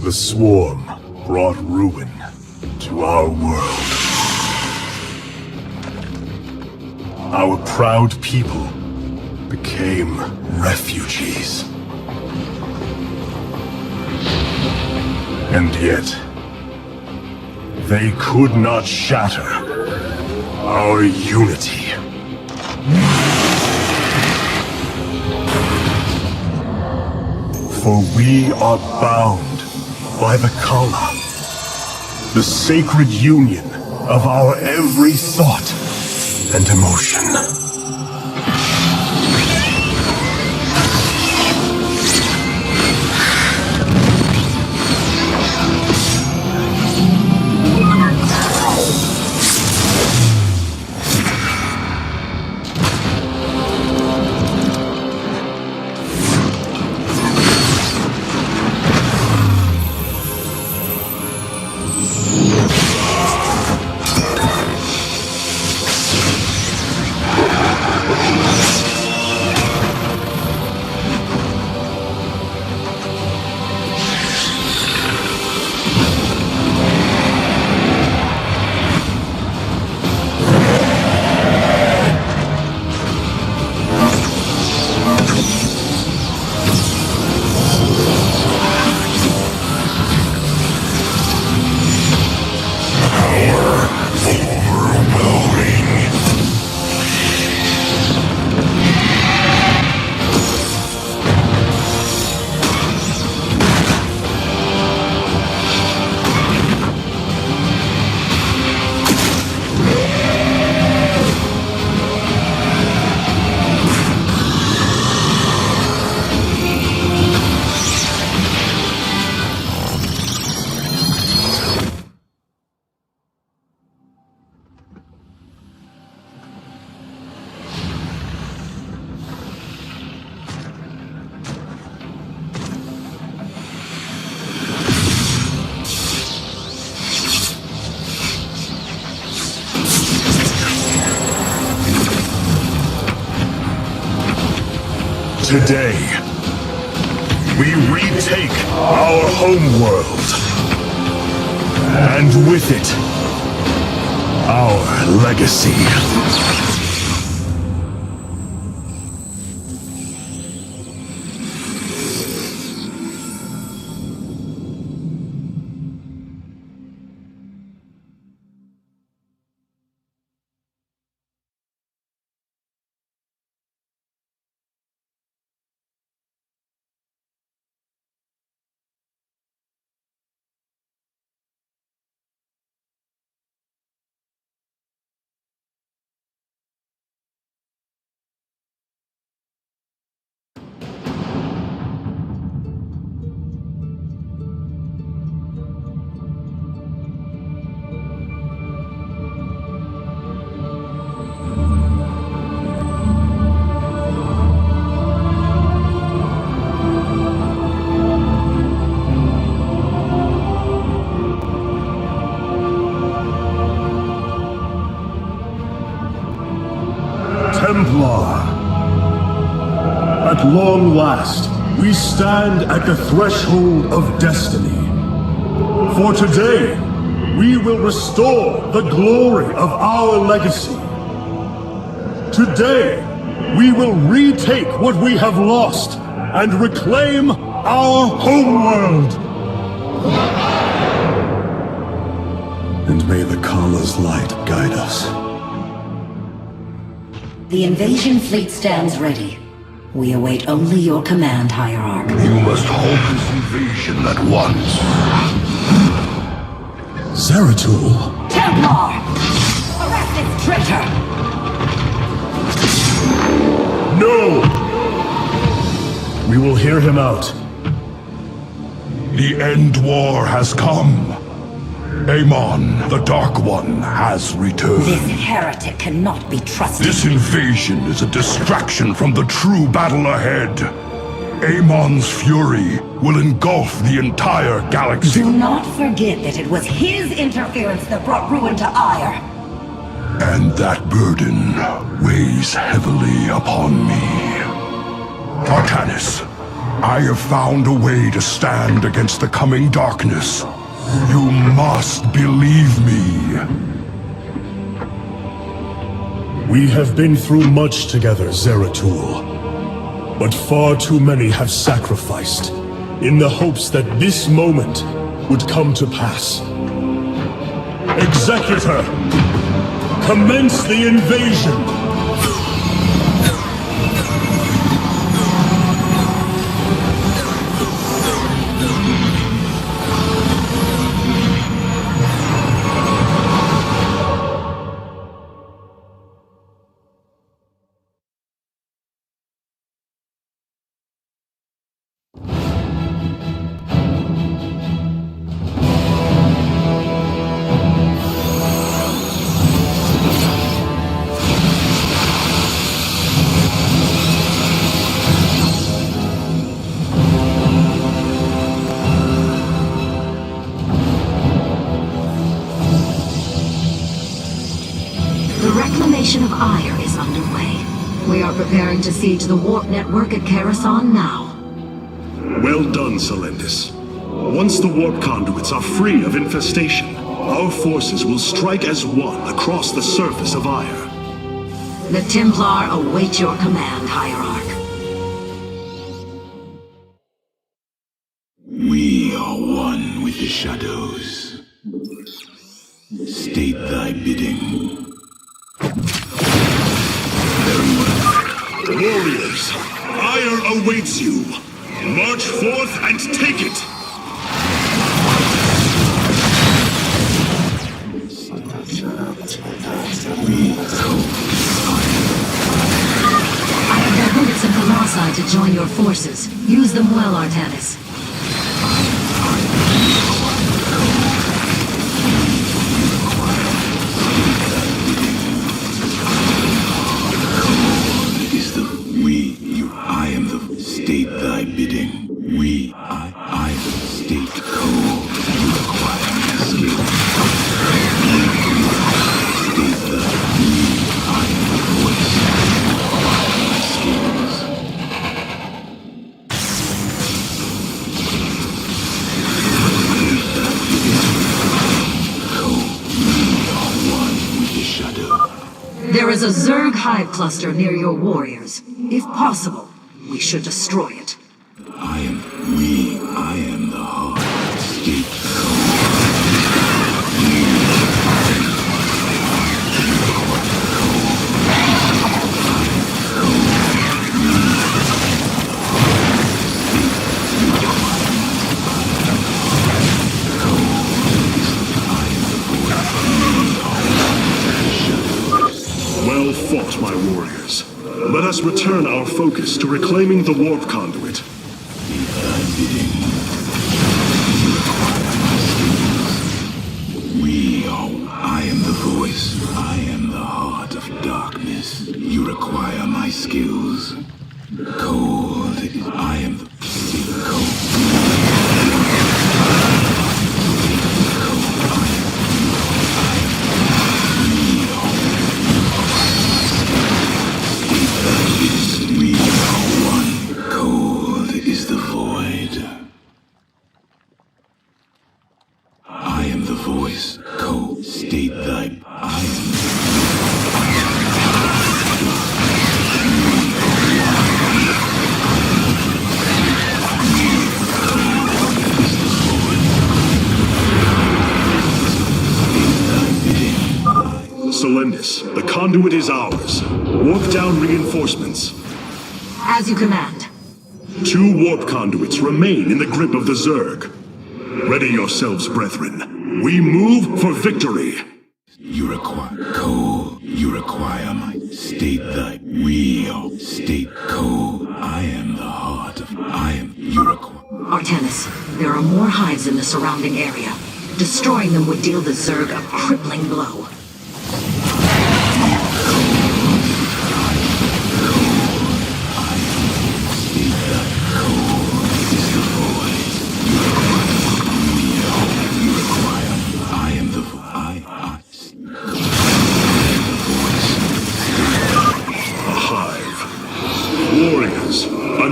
The swarm brought ruin to our world. Our proud people became refugees. And yet, they could not shatter our unity. For we are bound by the Kala, the sacred union of our every thought and emotion. Today, we retake our homeworld, and with it, our legacy. Templar. At long last, we stand at the threshold of destiny. For today, we will restore the glory of our legacy. Today, we will retake what we have lost and reclaim our homeworld. And may the Kala's light guide us. The invasion fleet stands ready. We await only your command, Hierarch. You must halt this invasion at once. Zeratul! Templar! Arrest this traitor! No! We will hear him out. The end war has come. Amon, the Dark One, has returned. This heretic cannot be trusted. This invasion is a distraction from the true battle ahead. Amon's fury will engulf the entire galaxy. Do not forget that it was his interference that brought ruin to Ire. And that burden weighs heavily upon me. Artanis, I have found a way to stand against the coming darkness. You must believe me. We have been through much together, Zeratul. But far too many have sacrificed in the hopes that this moment would come to pass. Executor, commence the invasion! Of Ire is underway. We are preparing to siege the warp network at Karasan now. Well done, Selendis. Once the warp conduits are free of infestation, our forces will strike as one across the surface of Ire. The Templar await your command, Hierarch. We are one with the shadows. State thy bidding. Warriors, Ire awaits you. March forth and take it! I have diverted some Colossi to join your forces. Use them well, Artanis. I am the state thy bidding. I state code. You require my skill. State thy I am the voice. You require my skills. State thy bidding. Code. We are one with the shadow. There is a Zerg hive cluster near your warriors. If possible, we should destroy it. I am the heart. State code. Well fought, my warriors. Let us return our focus to reclaiming the warp conduit. I am the voice. I am the heart of darkness. You require my skills. Cold. I am the We are one. Cold is the void. I am the voice. Cold. State thy. I Selendis, the conduit is ours. Warp down reinforcements. As you command. 2 warp conduits remain in the grip of the Zerg. Ready yourselves, brethren. We move for victory. You require coal. You require my state thy wheel. State coal. I am the heart of. I am. You require. Artanis, there are more hives in the surrounding area. Destroying them would deal the Zerg a crippling blow.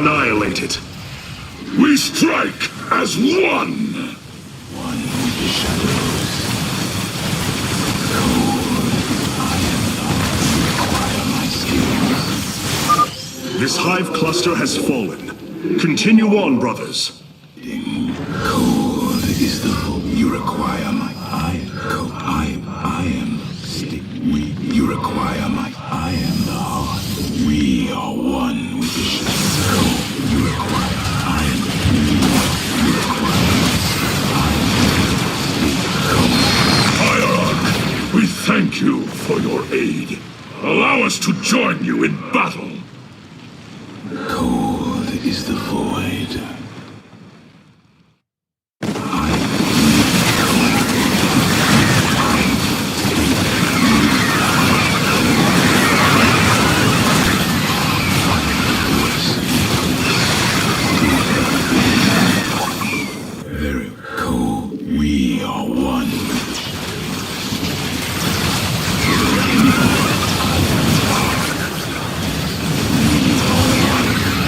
annihilate it. We strike as one! One with the shadows. Cold, I am the require my skills. This hive cluster has fallen. Continue on, brothers. Cold is the hope you require my cold. I am stick. You require my I am the heart. We are one with the shadow. You require I am you require Hierarch, we thank you for your aid. Allow us to join you in battle. cold is the void. Very cold. We are one.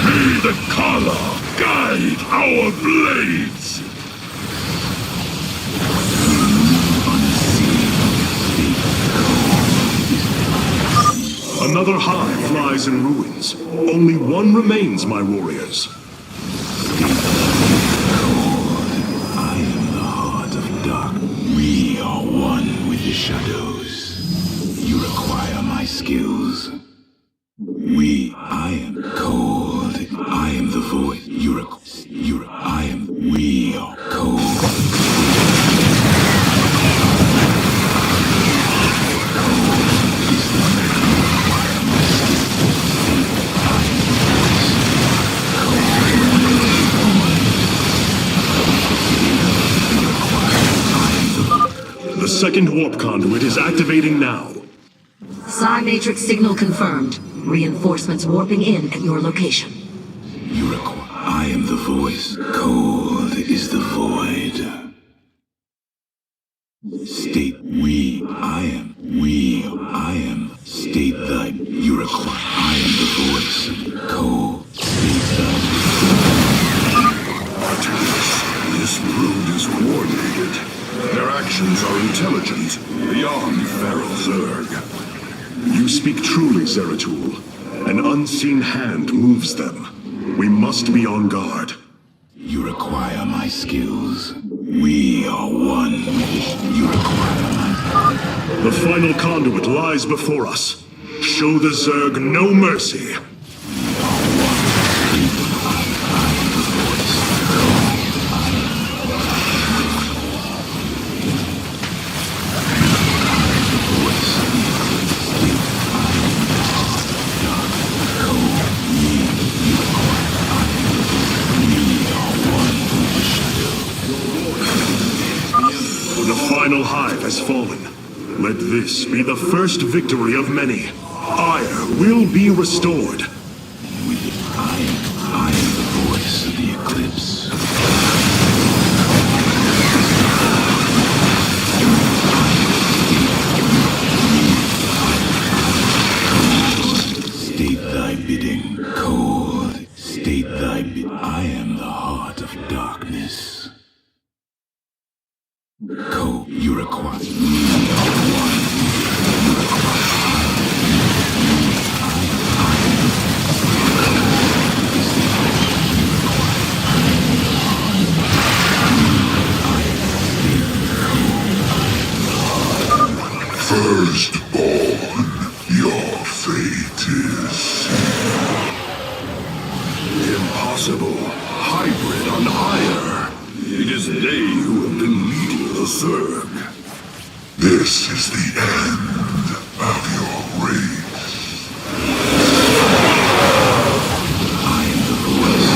May the Kala guide our blades! Another hive lies in ruins. Only one remains, my warriors. I am the heart of dark. We are one with the shadows. You require my skills. I am cold. I am the void. I am, we are cold. The second warp conduit is activating now. Psi Matrix signal confirmed. Reinforcements warping in at your location. You require, I am the voice. Cold is the void. State, I am. State thy, you require, I am the voice. Cold, state thy. Artemis, this brood is coordinated. Their actions are intelligent, beyond feral Zerg. You speak truly, Zeratul. An unseen hand moves them. We must be on guard. You require my skills. We are one. You require my... The final conduit lies before us. Show the Zerg no mercy. The final hive has fallen. Let this be the first victory of many. Ire will be restored. I am the voice of the eclipse. State thy bidding, cold. State thy bid. I am the heart of darkness. Cold, you require. We are one. You Firstborn, your fate is... impossible. Hybrid on Ire. It is they who have been leading the Zerg. This is the end of your race. I am the voice.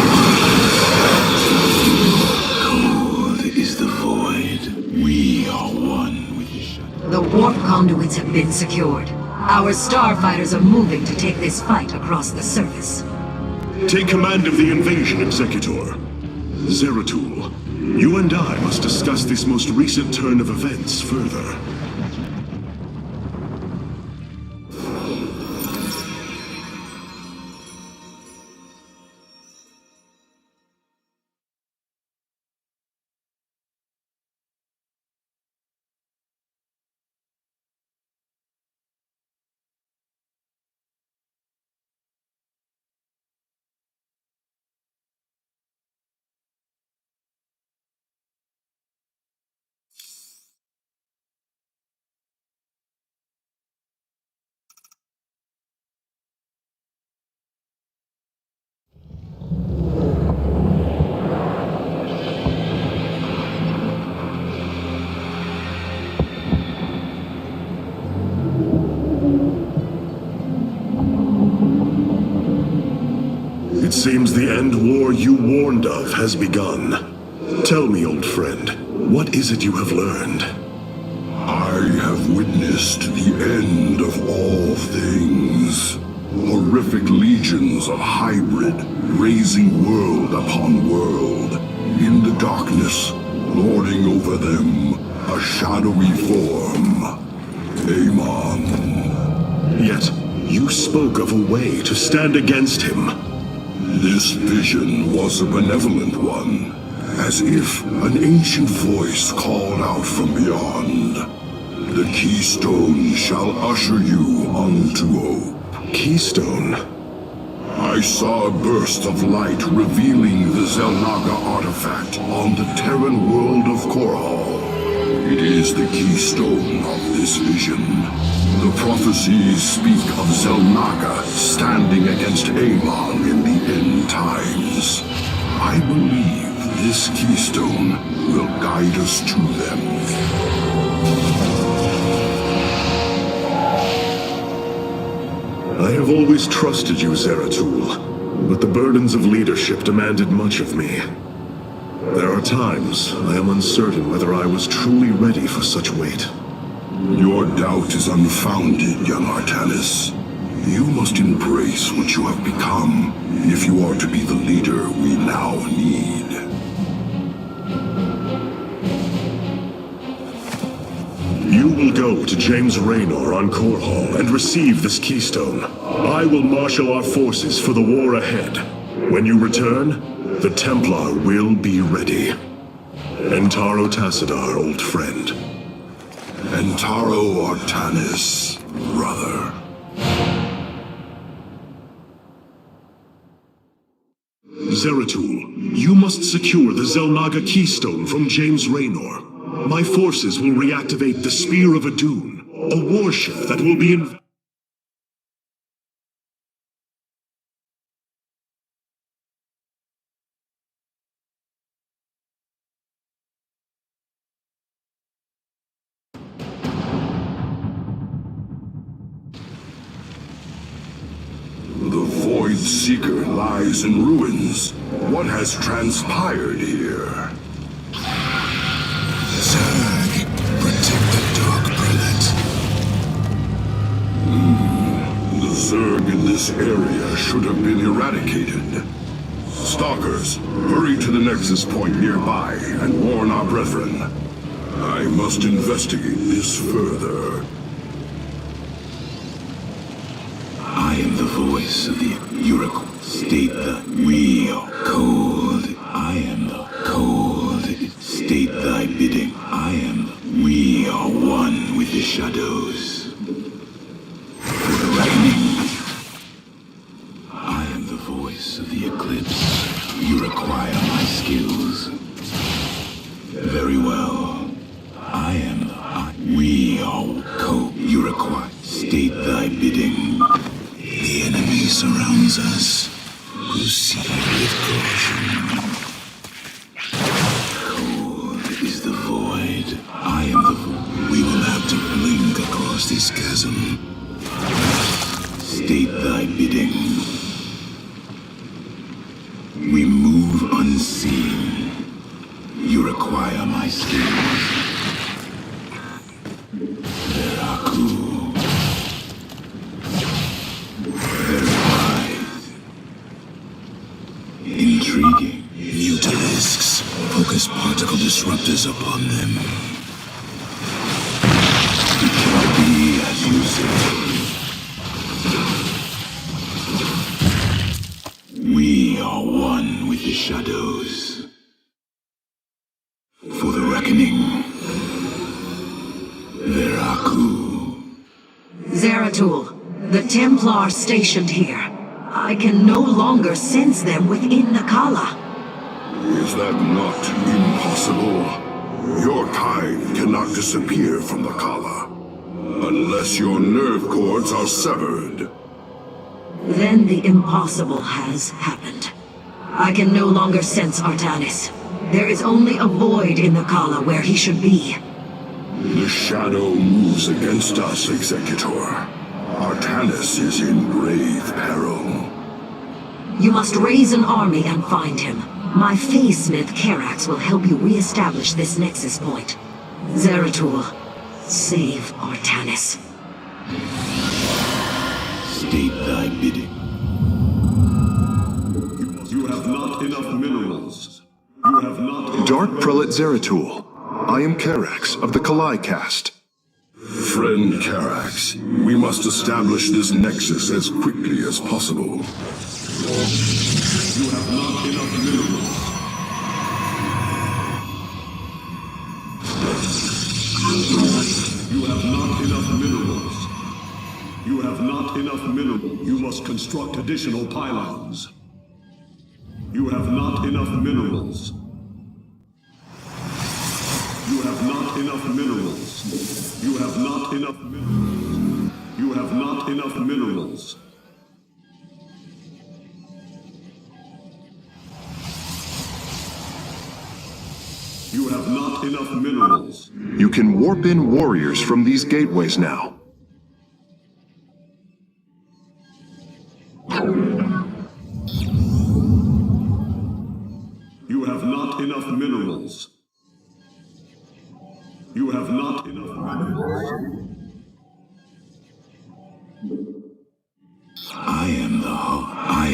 Cold is the void. We are one with the shadow. The warp conduits have been secured. Our starfighters are moving to take this fight across the surface. Take command of the invasion, Executor. Zeratul, you and I must discuss this most recent turn of events further. It seems the end war you warned of has begun. Tell me, old friend, what is it you have learned? I have witnessed the end of all things. Horrific legions of hybrid, raising world upon world. In the darkness, lording over them, a shadowy form. Amon. Yet, you spoke of a way to stand against him. This vision was a benevolent one, as if an ancient voice called out from beyond. The keystone shall usher you unto hope. Keystone? I saw a burst of light revealing the Zelnaga artifact on the Terran world of Korhal. It is the keystone of this vision. The prophecies speak of Zelnaga standing against Amon in the end times. I believe this keystone will guide us to them. I have always trusted you, Zeratul, but the burdens of leadership demanded much of me. There are times I am uncertain whether I was truly ready for such weight. Your doubt is unfounded, young Artanis. You must embrace what you have become if you are to be the leader we now need. You will go to James Raynor on Korhal and receive this keystone. I will marshal our forces for the war ahead. When you return, the Templar will be ready. Entaro Tassadar, old friend. Entaro Artanis, brother. Zeratul, you must secure the Zelnaga keystone from James Raynor. My forces will reactivate the Spear of Adun, a warship that will be in... The Void Seeker lies in ruins. What has transpired here? Zerg, protect the Dark Prelate. The Zerg in this area should have been eradicated. Stalkers, hurry to the Nexus point nearby and warn our brethren. I must investigate this further. I am the voice of the Uruk. State the we are cold. I am the cold. State thy bidding. I am the we are one with the shadows. For the reckoning. I am the voice of the eclipse. You require my skills. Very well. I am the we are cold. You require. State thy bidding. The enemy surrounds us. Proceed with caution. Cold is the void. I am the void. We will have to blink across this chasm. State thy bidding. We move unseen. You require my skills. Veraku. Intriguing. Mutalisks. Focus particle disruptors upon them. It shall be as you say. We are one with the shadows. For the reckoning. Veraku. Zeratul, the Templar stationed here. I can no longer sense them within the Kala. Is that not impossible? Your kind cannot disappear from the Kala, unless your nerve cords are severed. Then the impossible has happened. I can no longer sense Artanis. There is only a void in the Kala where he should be. The shadow moves against us, Executor. Artanis is in grave peril. You must raise an army and find him. My Phase Smith Karax will help you re-establish this nexus point. Zeratul, save Artanis. State thy bidding. You have not enough minerals. You have not... Dark Prelate Zeratul, I am Karax of the Kalai caste. Friend Karax, we must establish this nexus as quickly as possible. You have not enough minerals. You have not enough minerals. You have not enough minerals. You must construct additional pylons. You have not enough minerals. You have not enough minerals. You have not enough minerals. You have not enough minerals. You have not enough minerals. You can warp in warriors from these gateways now. You have not enough minerals. You have not enough minerals. I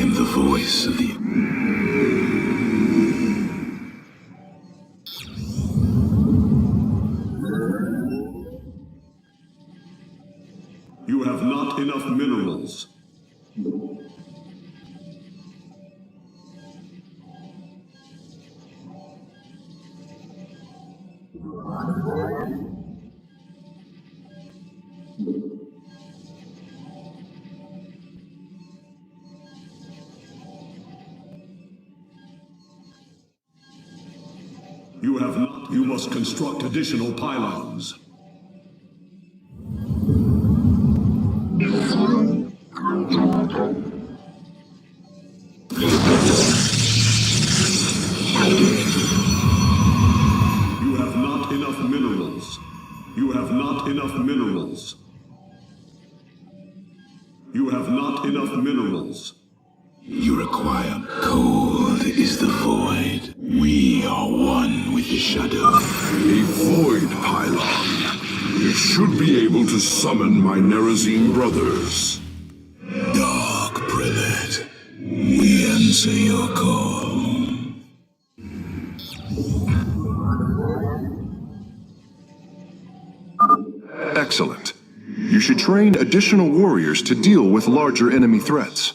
am the voice of the... You have not enough minerals. You have not. You must construct additional pylons. You have not enough minerals. You have not enough minerals. You have not enough minerals. You require... Cold is the void. We are one with the shadow. A void pylon. It should be able to summon my Nerazine brothers. Dark Prelate, we answer your call. Excellent. You should train additional warriors to deal with larger enemy threats.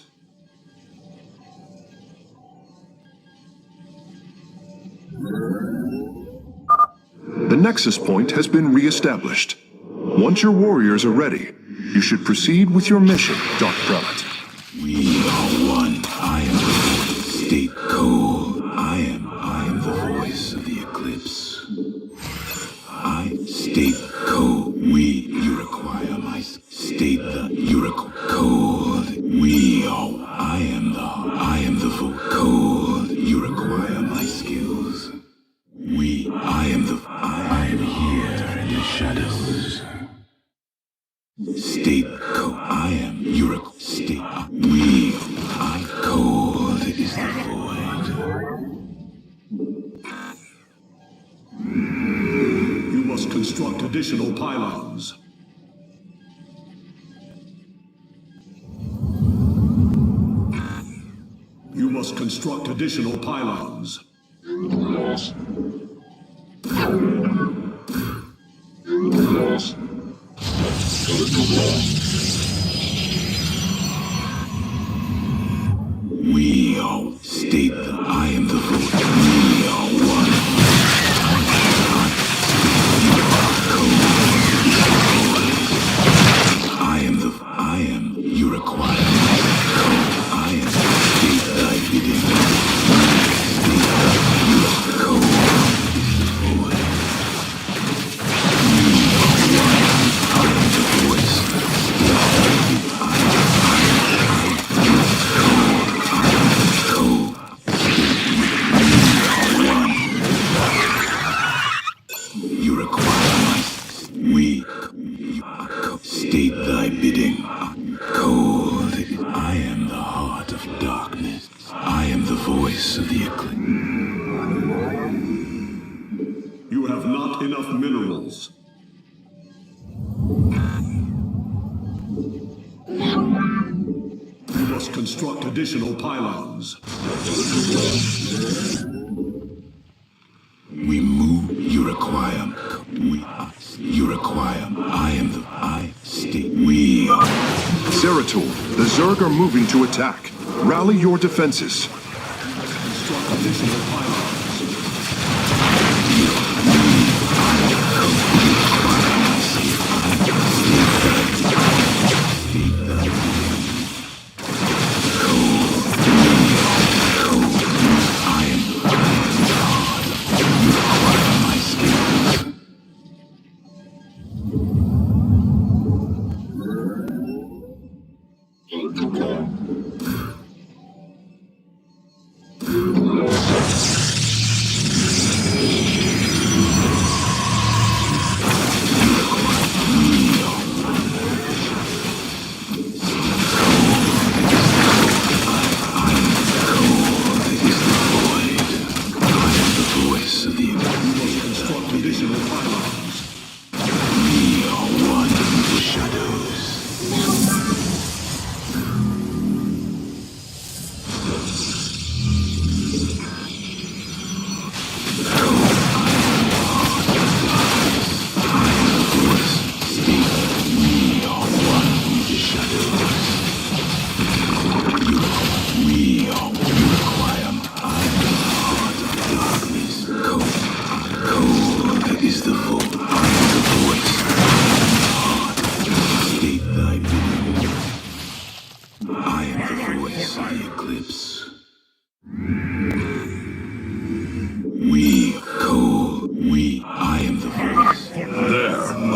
The Nexus Point has been re-established. Once your warriors are ready, you should proceed with your mission, Dark Prelate. We are one. I am the state cold. I am the voice of the eclipse. I state cold. You require my state you require cold. We are. I am the voice cold. You require my skills. I am here in the shadows. State cold. I am. You state. Cold is the void. You must construct additional pylons. You must construct additional pylons. We are state that I am the void. We are one. I am. You require my code. I am state thy bidding. State thy you code is the void. We are one. I am the voice. State thy bidding. I am code. We are one. You require my state thy bidding. Cold. I am the heart of darkness. I am the voice of the eclipse. You have not enough minerals. You must construct additional pylons. We move, you require. You require. I am the. I state. We are. Zeratul, the Zerg are moving to attack. Rally your defenses. Construct additional pylons.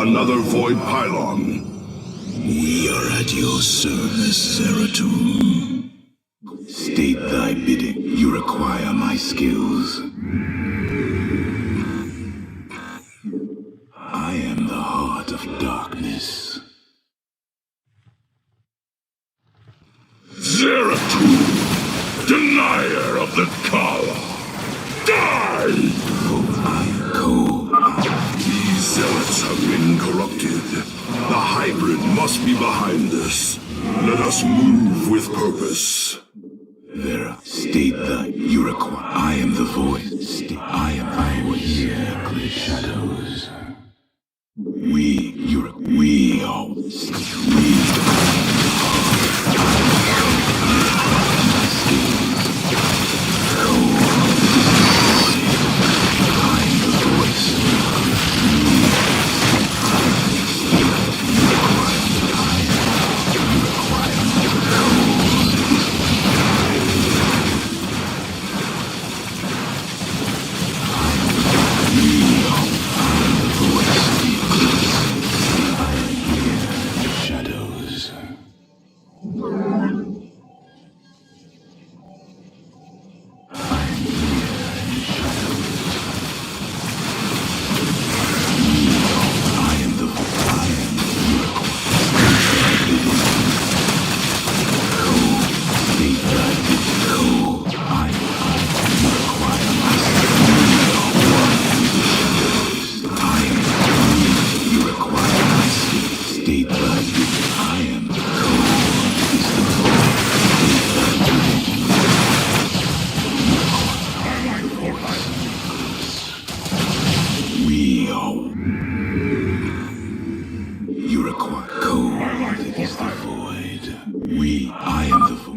Another void pylon. We are at your service, Zeratul. State thy bidding. You require my skills. I am the heart of darkness. Zeratul, denier of the Kala. Die! I am cold. These zealots have been corrupted. The hybrid must be behind this. Let us move with purpose. Vera, state that you require. I am the voice. I am the voice. The shadows. We are.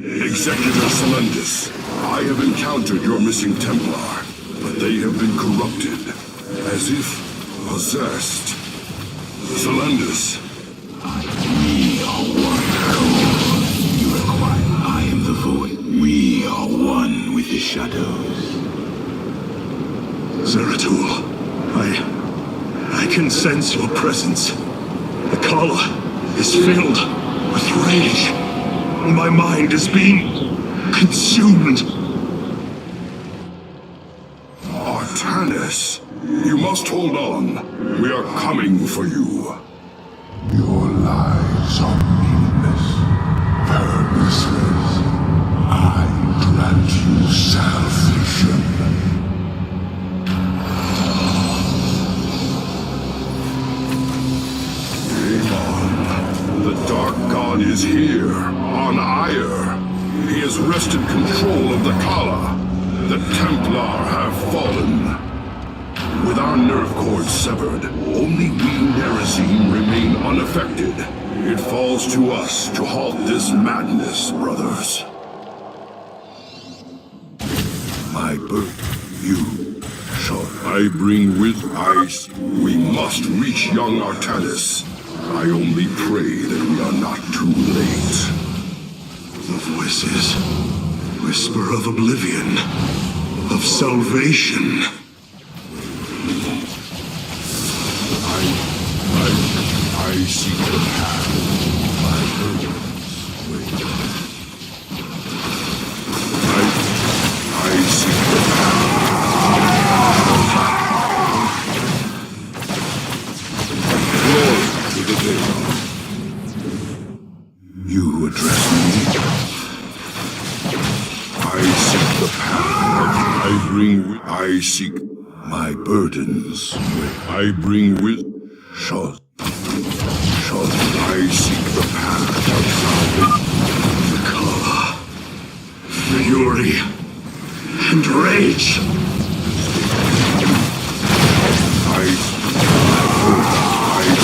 Executor Selendis, I have encountered your missing Templar, but they have been corrupted, as if possessed. Selendis. We are one. You require. I am the void. We are one with the shadows. Zeratul, I can sense your presence. The Kala is filled with rage. My mind is being consumed. Artanis, you must hold on. We are coming for you. Your lives are meaningless, purposeless. I grant control of the Kala. The Templar have fallen. With our nerve cords severed, only we Nerazim remain unaffected. It falls to us to halt this madness, brothers. My bird, you shall I bring with ice. We must reach young Artanis. I only pray that we are not too late. The voices. Whisper of oblivion. Of salvation. I seek the path. My burdens wait. I seek the path. Glory to the day. You address me. I seek the path. I seek my burdens. I bring with I seek the path of salvation. The Kala. Fury. And rage. I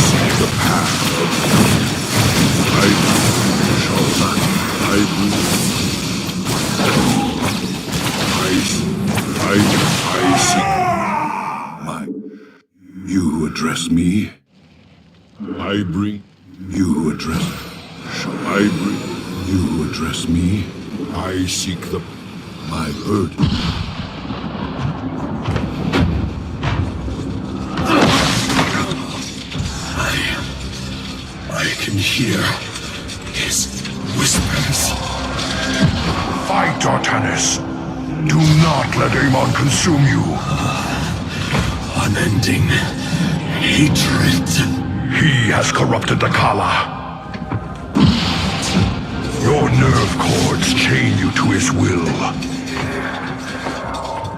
seek the path of I shall not. I seek my. You address me. I bring. You address. Shall I bring? You address me. I seek the. My burden. I can hear his whispers. Fight, Artanis. Do not let Amon consume you. Unending hatred. He has corrupted the Kala. Your nerve cords chain you to his will.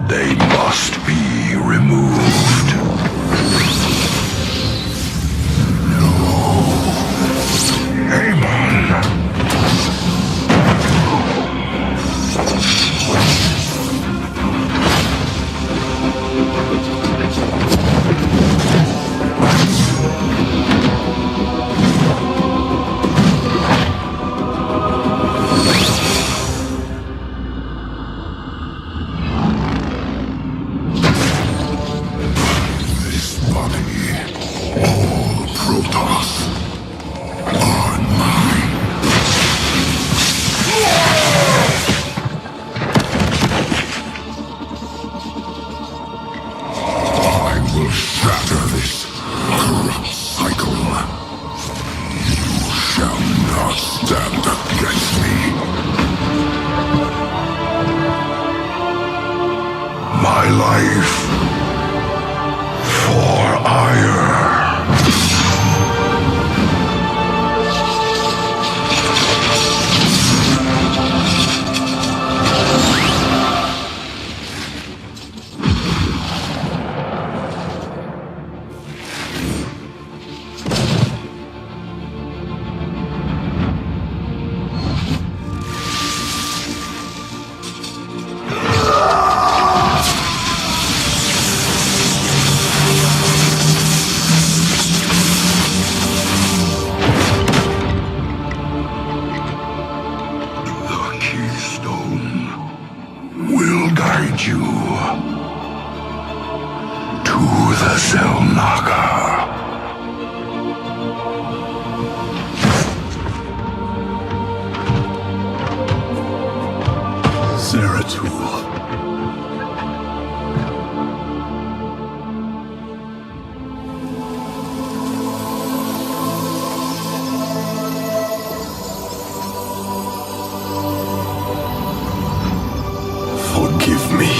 They must be removed. No. Amon. Forgive me.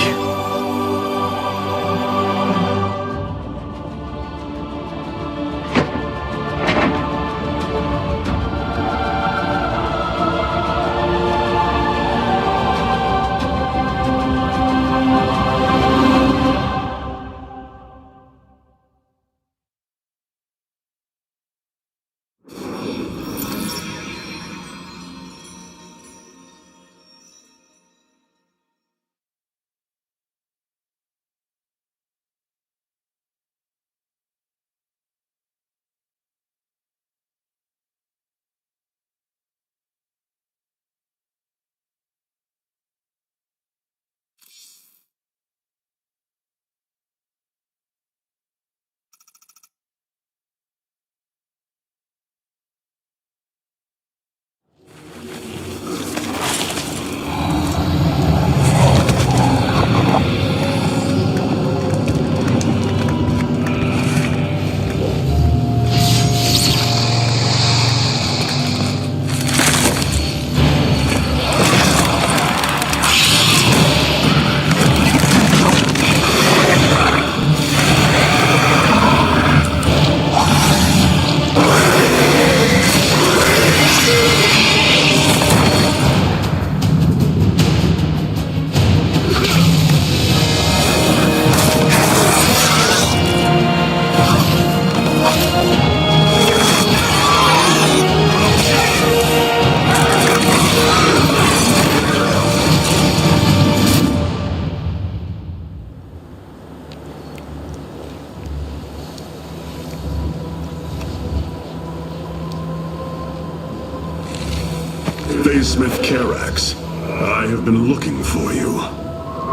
Phase-Smith Karax. I have been looking for you.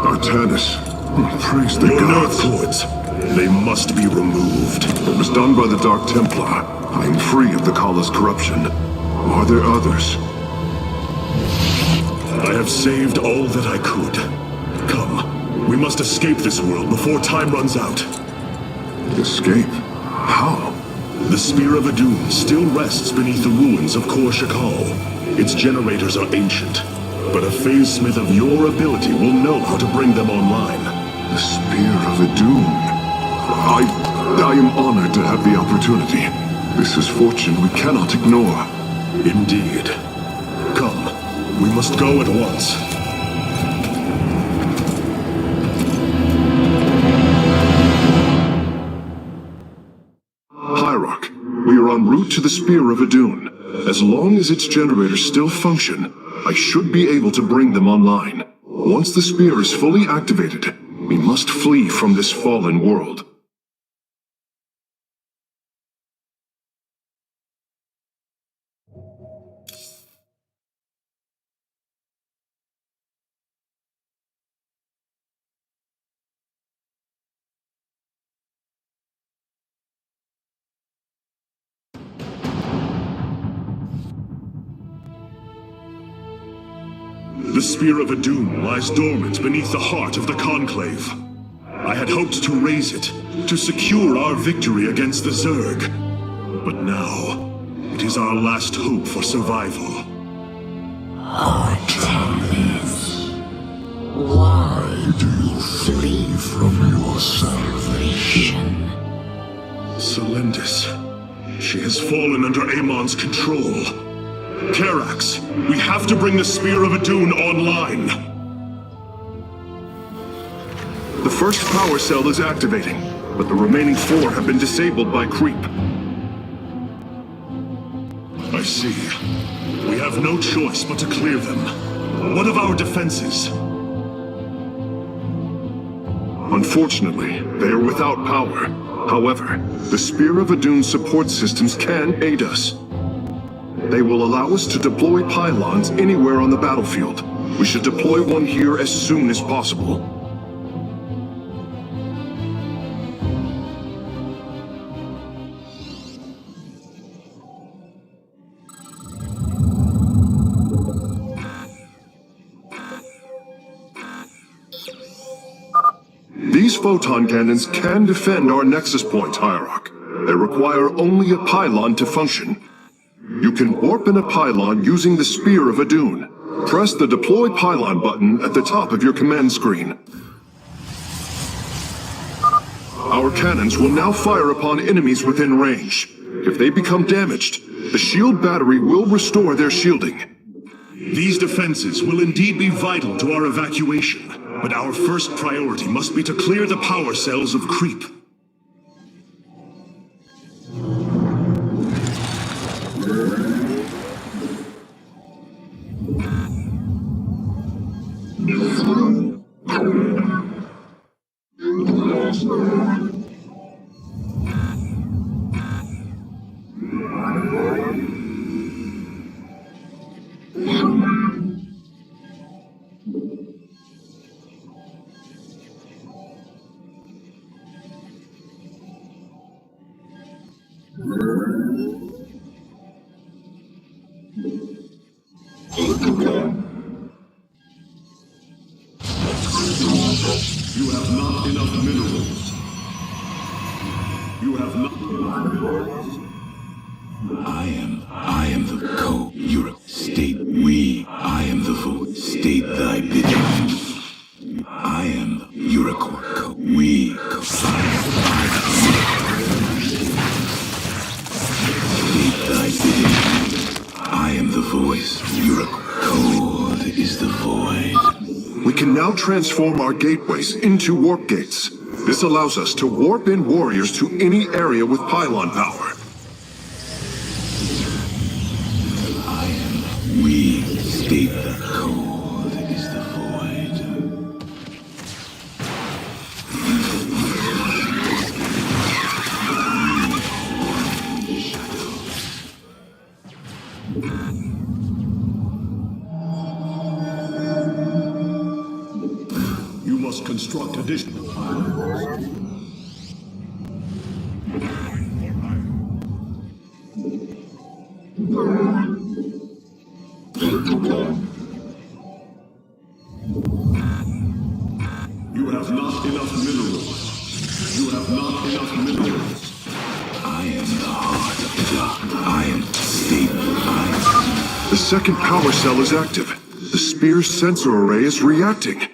Artanis, praise the Your nerve gods. cords. They must be removed. It was done by the Dark Templar. I am free of the Kala's corruption. Are there others? I have saved all that I could. Come, we must escape this world before time runs out. Escape? How? The Spear of Adun still rests beneath the ruins of Kor Shakal. Its generators are ancient, but a Phase-Smith of your ability will know how to bring them online. The Spear of Adun. I am honored to have the opportunity. This is fortune we cannot ignore. Indeed. Come, we must go at once. Hierarch, we are en route to the Spear of Adun. As long as its generators still function, I should be able to bring them online. Once the spear is fully activated, we must flee from this fallen world. The Spear of Adun lies dormant beneath the heart of the Conclave. I had hoped to raise it, to secure our victory against the Zerg. But now, it is our last hope for survival. Artanis, why do you flee from your salvation? Selendis. She has fallen under Amon's control. Karax, we have to bring the Spear of Adun online. The first power cell is activating, but the remaining 4 have been disabled by creep. I see. We have no choice but to clear them. What of our defenses? Unfortunately, they are without power. However, the Spear of Adun support systems can aid us. They will allow us to deploy pylons anywhere on the battlefield. We should deploy one here as soon as possible. These photon cannons can defend our nexus points, Hierarch. They require only a pylon to function. You can warp in a pylon using the Spear of Adun. Press the Deploy Pylon button at the top of your command screen. Our cannons will now fire upon enemies within range. If they become damaged, the shield battery will restore their shielding. These defenses will indeed be vital to our evacuation, but our first priority must be to clear the power cells of creep. You have not enough minerals. You have not... I am the co. Europe. State we. I am the vote. State thy bidding. I am the Eurocor. We. State thy bidding. I am the voice. Eurocor. Code is the void. We can now transform our gateways into warp gates. This allows us to warp in warriors to any area with pylon power. We state the code is the void. construct additional pylons. You have not enough minerals. You have not enough minerals. I am the heart of the dark. I am stable. The second power cell is active. The spear's sensor array is reacting.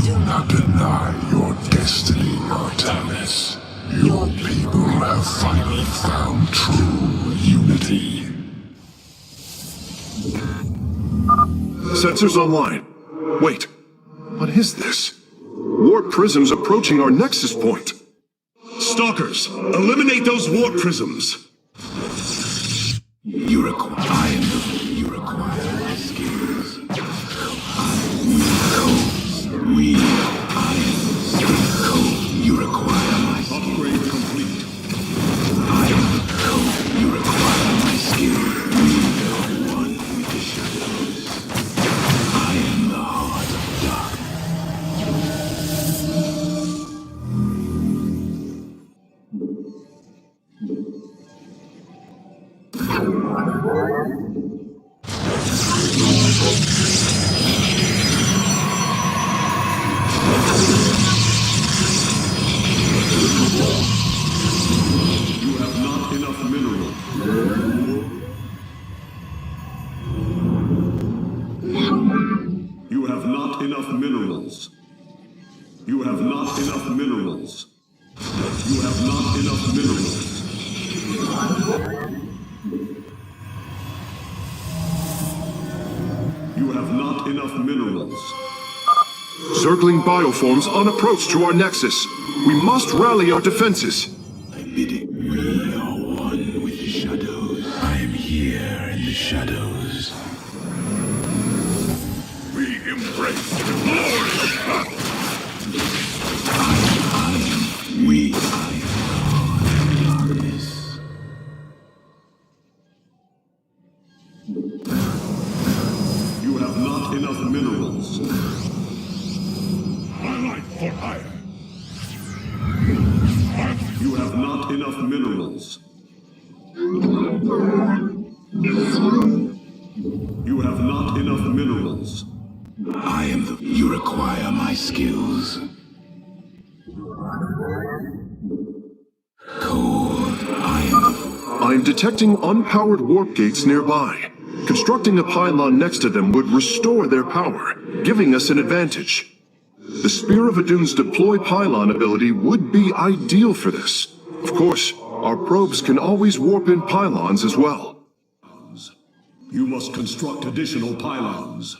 Do not deny your destiny, Artanis. Your people have finally found true unity. Sensors online. Wait, what is this? Warp prisms approaching our nexus point. Stalkers, eliminate those warp prisms. You require my skills. I am code. You require my skills. Upgrade complete. I am the code. You require my skills. We are one with the shadows. I am the heart of darkness. You have not enough minerals. You have not enough minerals. You have not enough minerals. You have not enough minerals. You have not enough minerals. Zergling bioforms on approach to our nexus. We must rally our defenses. I bid it. We are one with the shadows. I am here in the shadows. We embrace the glory of battle. I am darkness. You have not enough minerals. Highlight for hire. You have not enough minerals. You have not enough minerals. I am the. You require my skills. Code. I am detecting unpowered warp gates nearby. Constructing a pylon next to them would restore their power, giving us an advantage. The Spear of Adun's deploy pylon ability would be ideal for this. Of course, our probes can always warp in pylons as well. You must construct additional pylons.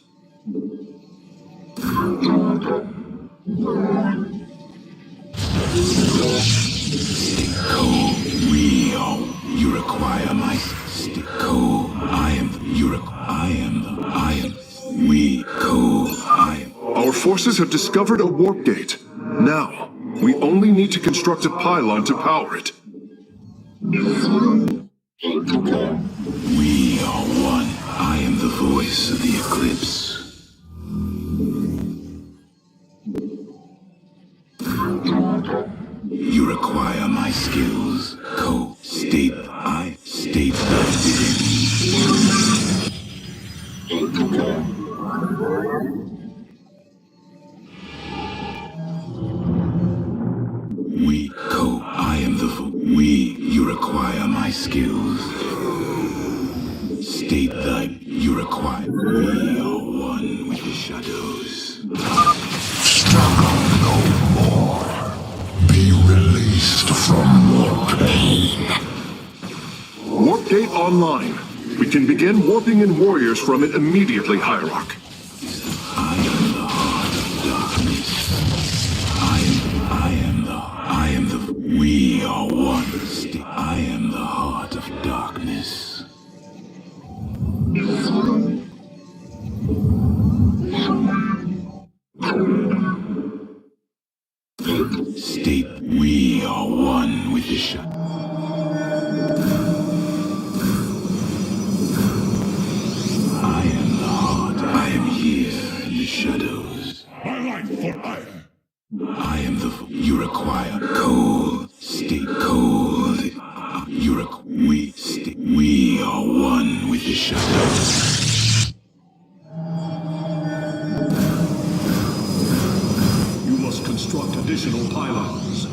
We are. You require my stick. Code. I am. We. Code. I am. Our forces have discovered a warp gate. Now, we only need to construct a pylon to power it. We are one. I am the voice of the eclipse. You require my skills. State thy I am the you require my skills. State thy, you require. We are one with the shadows. Struggle no more. Be released from your pain. Warp gate online. We can begin warping in warriors from it immediately, Hierarch. I am the heart of darkness. I am the, we are one. I am the heart of darkness. State, we are one with the shadow. I am the heart. I am here in the shadows. My life for ire. I am the. You require cold. Stay cold. We are one with the shadows. You must construct additional pylons.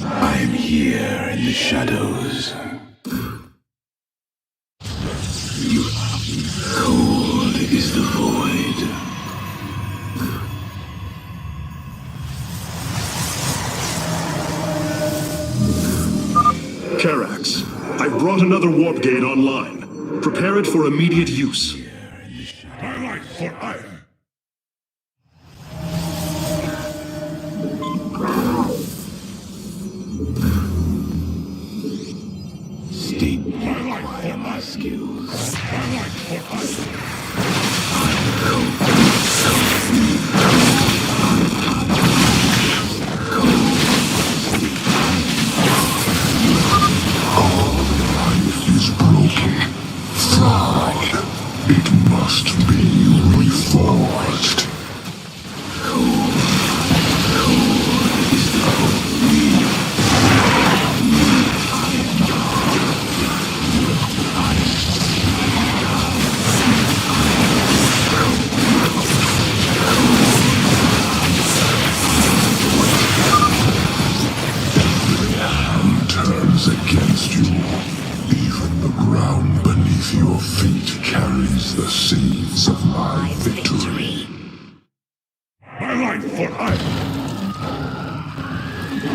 I am here in the shadows. Cold is the void. Karax, I've brought another warp gate online. Prepare it for immediate use. My life for ire. State require my skills. My life for ire. Life is broken. Flawed. It must be reforged. Turns against you. Even the ground beneath your feet carries the seeds of my victory. My life for ire.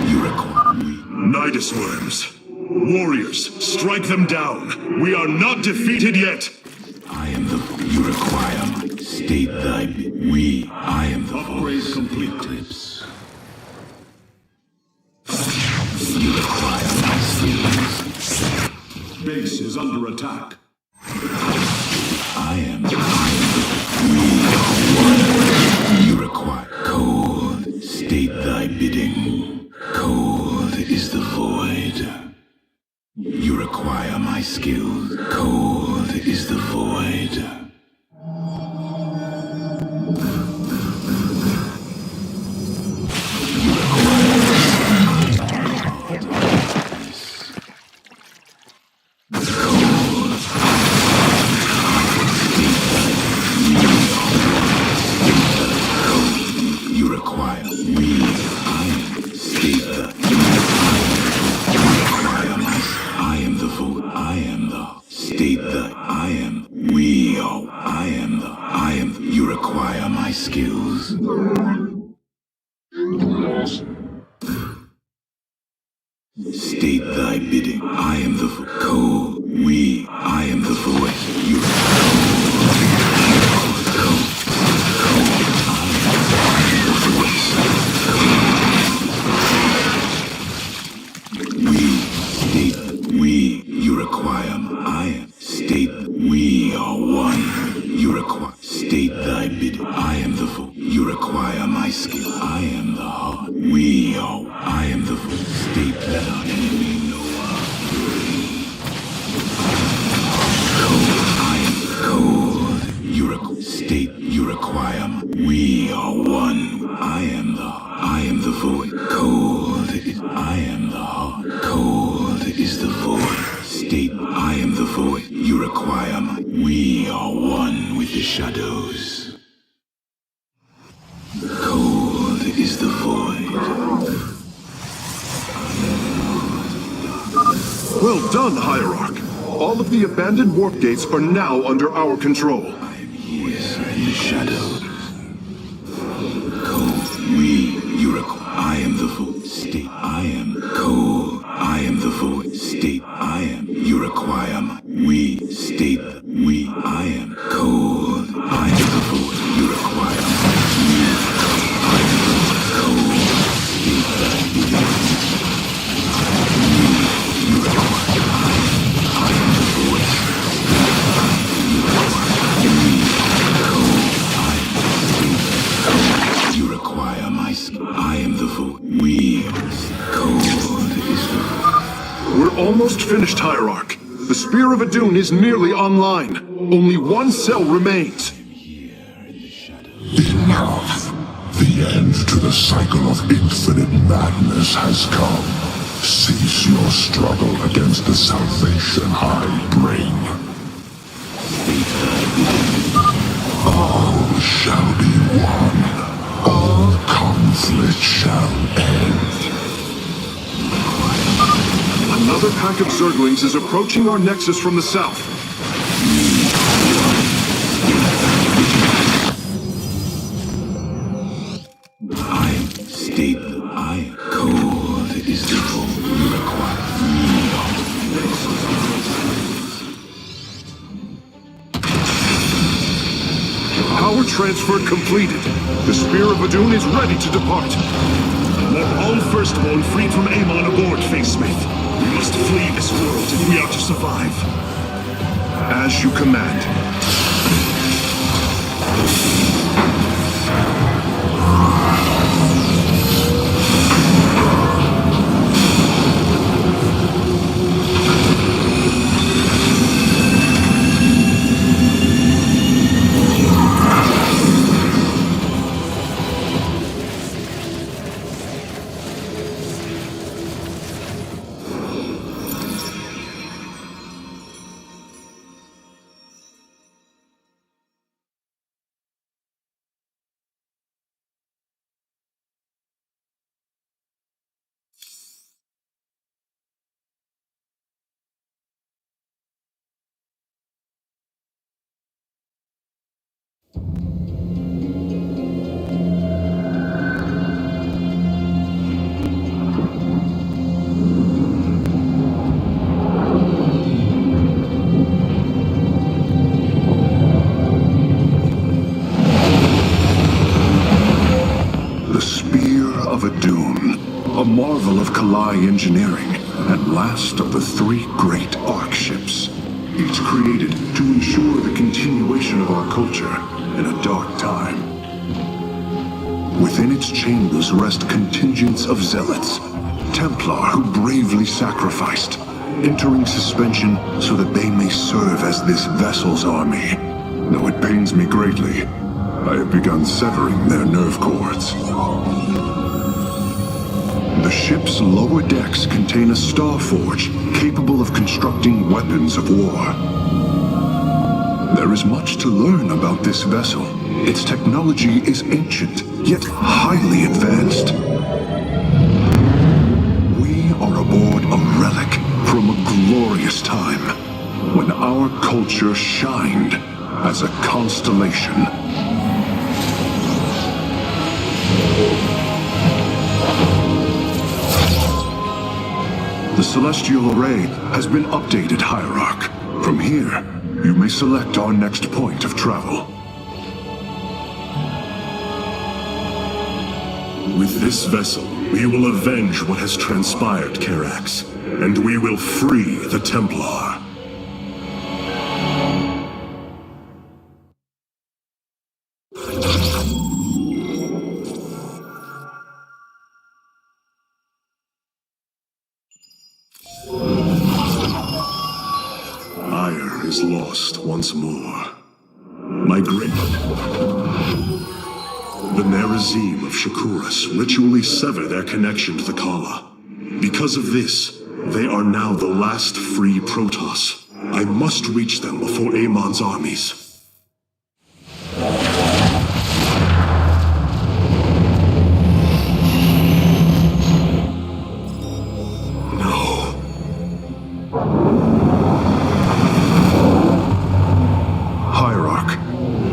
You require me. Nidus worms. Warriors, strike them down. We are not defeated yet. I am the. You require my. State thy. I am the. Upgrade voice complete. Of the eclipse. You require my skills. Base is under attack. I am the. We are one. You require cold. State thy bidding. Cold is the void. You require my skills. Cold is the void. You require me. I am state the. I am the vote. I am the state the. I am. We are. I am the. I am. You require my skills. State thy bidding. I am the code. We. I am the voice. You. We, you require, I am, state, we are one, you require, state thy bid, I am the fool, you require my skill, I am the heart, we are, I am the fool, state that our enemy know our I am cold, you require, state, you require, we are one, I am the void, cold, I am the heart, cold is the void, state, I am the void, you require my, we are one with the shadows. Cold is the void. Well done, Hierarch. All of the abandoned warp gates are now under our control. I am here in the shadows. Cold, you require, I am the void, state, I am cold, I am the void, state, I am, you require my, we, state, we, I am cold, I am the void, you require my, we, I am the cold, state that you require, I am the void, you require, we, cold, I am, state, you require my, I am the void, we, cold is the void. We're almost finished, Hierarch. The Spear of Adun is nearly online. Only one cell remains. Enough. The The end to the cycle of infinite madness has come. Cease your struggle against the salvation I bring. All shall be one. All conflict shall end. Another pack of Zerglings is approaching our nexus from the south. I'm stable. I cold is the foe you require. Power transfer completed. The Spear of Adun is ready to depart. Let all Firstborn freed from Amon aboard, Facesmith. We must flee this world if we are to survive. As you command. Marvel of Kalai engineering, and last of the three great Ark ships, each created to ensure the continuation of our culture in a dark time. Within its chambers rest contingents of zealots, Templar who bravely sacrificed, entering suspension so that they may serve as this vessel's army. Though it pains me greatly, I have begun severing their nerve cords. The ship's lower decks contain a star forge capable of constructing weapons of war. There is much to learn about this vessel. Its technology is ancient, yet highly advanced. We are aboard a relic from a glorious time, when our culture shined as a constellation. The celestial array has been updated, Hierarch. From here, you may select our next point of travel. With this vessel, we will avenge what has transpired, Karax, and we will free the Templar. Ire is lost once more. My great... The Nerazim of Shakuras ritually sever their connection to the Kala. Because of this, they are now the last free Protoss. I must reach them before Amon's armies.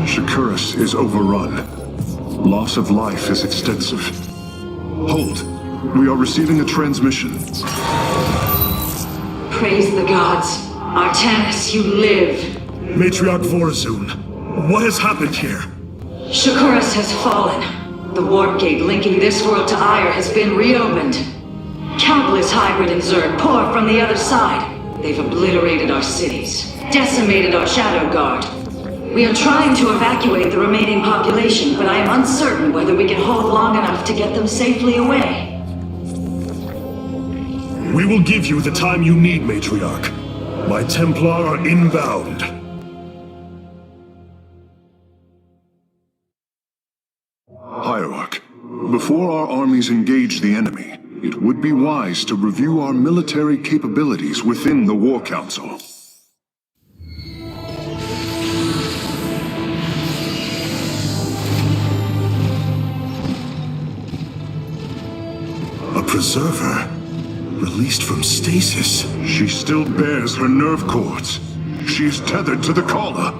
Shakuras is overrun. Loss of life is extensive. Hold. We are receiving a transmission. Praise the gods. Artanis, you live. Matriarch Vorazun, what has happened here? Shakuras has fallen. The warp gate linking this world to Ire has been reopened. Countless hybrid and Zerg pour from the other side. They've obliterated our cities, decimated our Shadow Guard. We are trying to evacuate the remaining population, but I am uncertain whether we can hold long enough to get them safely away. We will give you the time you need, Matriarch. My Templar are inbound. Hierarch, Before our armies engage the enemy, it would be wise to review our military capabilities within the War Council. A preserver? Released from stasis? She still bears her nerve cords. She is tethered to the collar.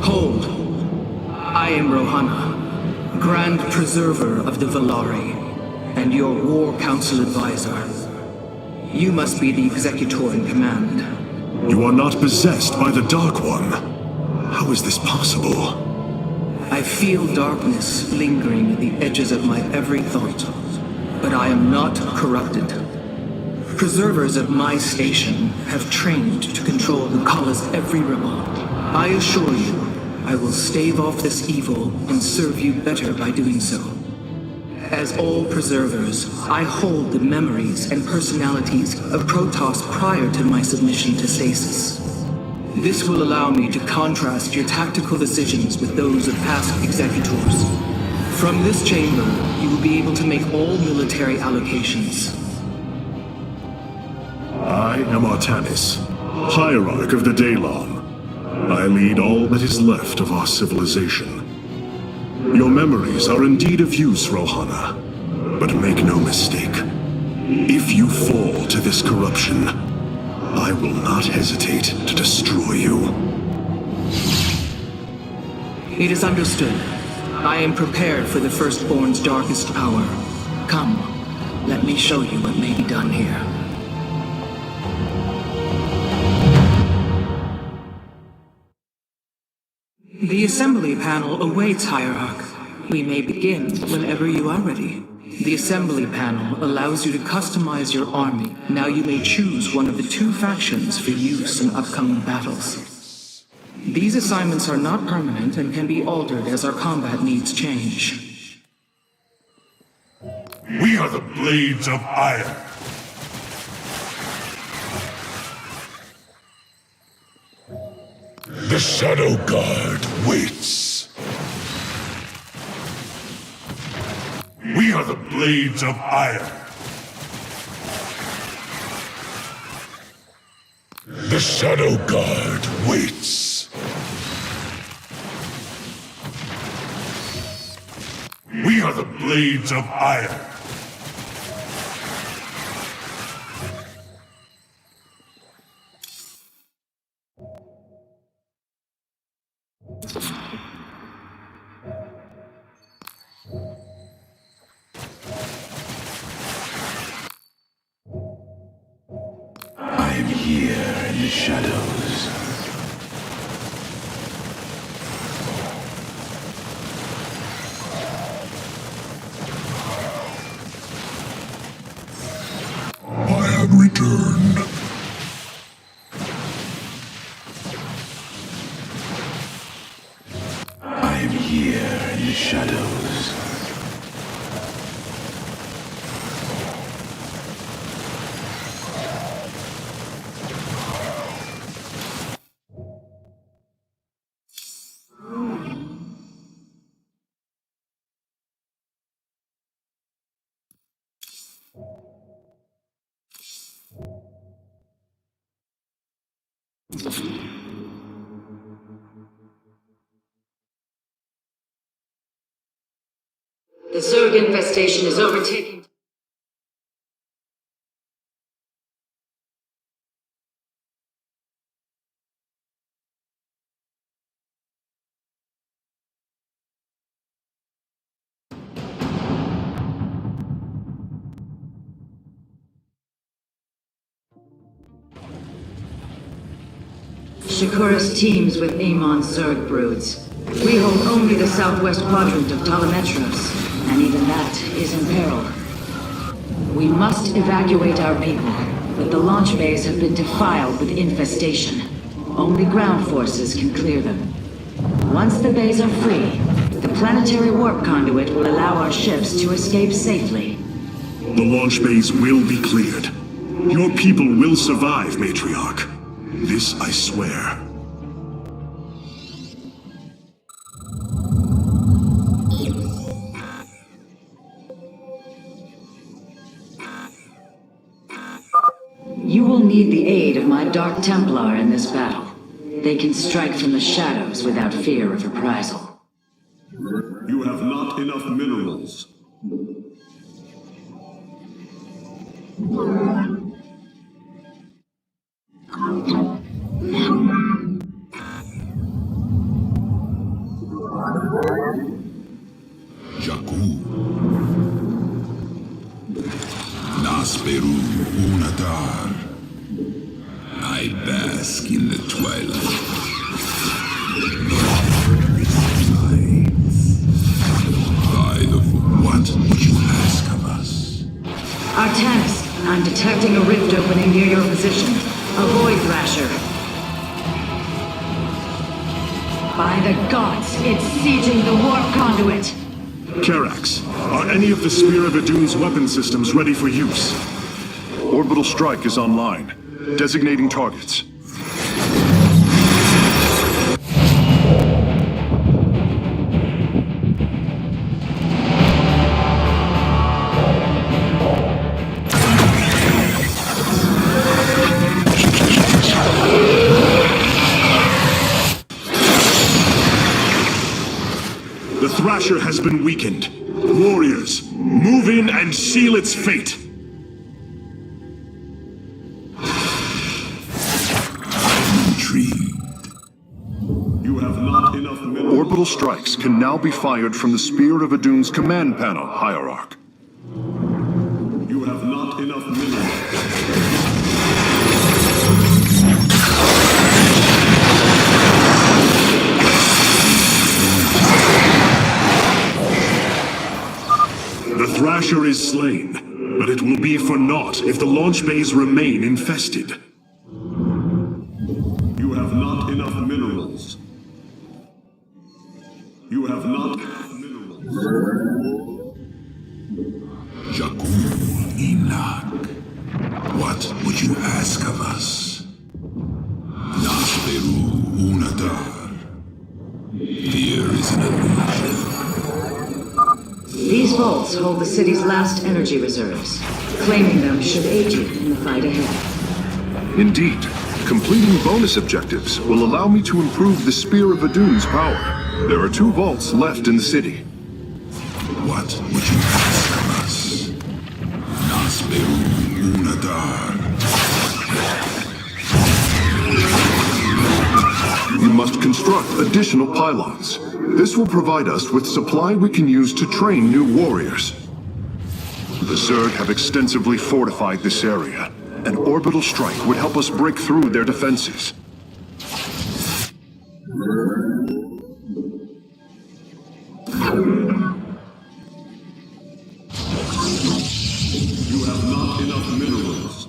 Hold. I am Rohana, Grand Preserver of the Valari, and your War Council advisor. You must be the executor in command. You are not possessed by the Dark One. How is this possible? I feel darkness lingering at the edges of my every thought, but I am not corrupted. Preservers of my station have trained to control the Kala's every ripple. I assure you, I will stave off this evil and serve you better by doing so. As all preservers, I hold the memories and personalities of Protoss prior to my submission to stasis. This will allow me to contrast your tactical decisions with those of past executors. From this chamber, you will be able to make all military allocations. I am Artanis, Hierarch of the Daylon. I lead all that is left of our civilization. Your memories are indeed of use, Rohana. But make no mistake. If you fall to this corruption, I will not hesitate to destroy you. It is understood. I am prepared for the Firstborn's darkest hour. Come, let me show you what may be done here. The assembly panel awaits, Hierarch. We may begin whenever you are ready. The assembly panel allows you to customize your army. Now you may choose one of the two factions for use in upcoming battles. These assignments are not permanent and can be altered as our combat needs change. We are the Blades of Iron. The Shadow Guard waits. We are the Blades of Iron. The Shadow Guard waits. We are the Blades of Iron. I am here in the shadows. I have returned. I am here in the shadows. The Zerg infestation is overtaking. Shakuras teams with Amon's Zerg broods. We hold only the southwest quadrant of Talametros, and even that is in peril. We must evacuate our people, but the launch bays have been defiled with infestation. Only ground forces can clear them. Once the bays are free, the planetary warp conduit will allow our ships to escape safely. The launch bays will be cleared. Your people will survive, Matriarch. This I swear. need the aid of my Dark Templar in this battle. They can strike from the shadows without fear of reprisal. You have not enough minerals. Jakku. Nasperu Unadar. I bask in the twilight. What would you ask of us? Artanis, I'm detecting a rift opening near your position. Avoid Thrasher. By the gods, it's sieging the warp conduit! Karax, are any of the Spear of Idun's weapon systems ready for use? Orbital strike is online. Designating targets. The Thrasher has been weakened. Warriors, move in and seal its fate. You have not enough minerals. Orbital strikes can now be fired from the Spear of Idun's command panel, Hierarch. You have not enough minerals. The Thrasher is slain, but it will be for naught if the launch bays remain infested. You have not enough minerals. You have not enough minerals. Jakku Inak. What would you ask of us? Nasperu Unadar. Fear is an illusion. These vaults hold the city's last energy reserves. Claiming them should aid you in the fight ahead. Indeed, completing bonus objectives will allow me to improve the Spear of Idun's power. There are 2 vaults left in the city. What would you ask of us? Nasperu Unadar. You must construct additional pylons. This will provide us with supply we can use to train new warriors. The Zerg have extensively fortified this area. An orbital strike would help us break through their defenses. You have not enough minerals.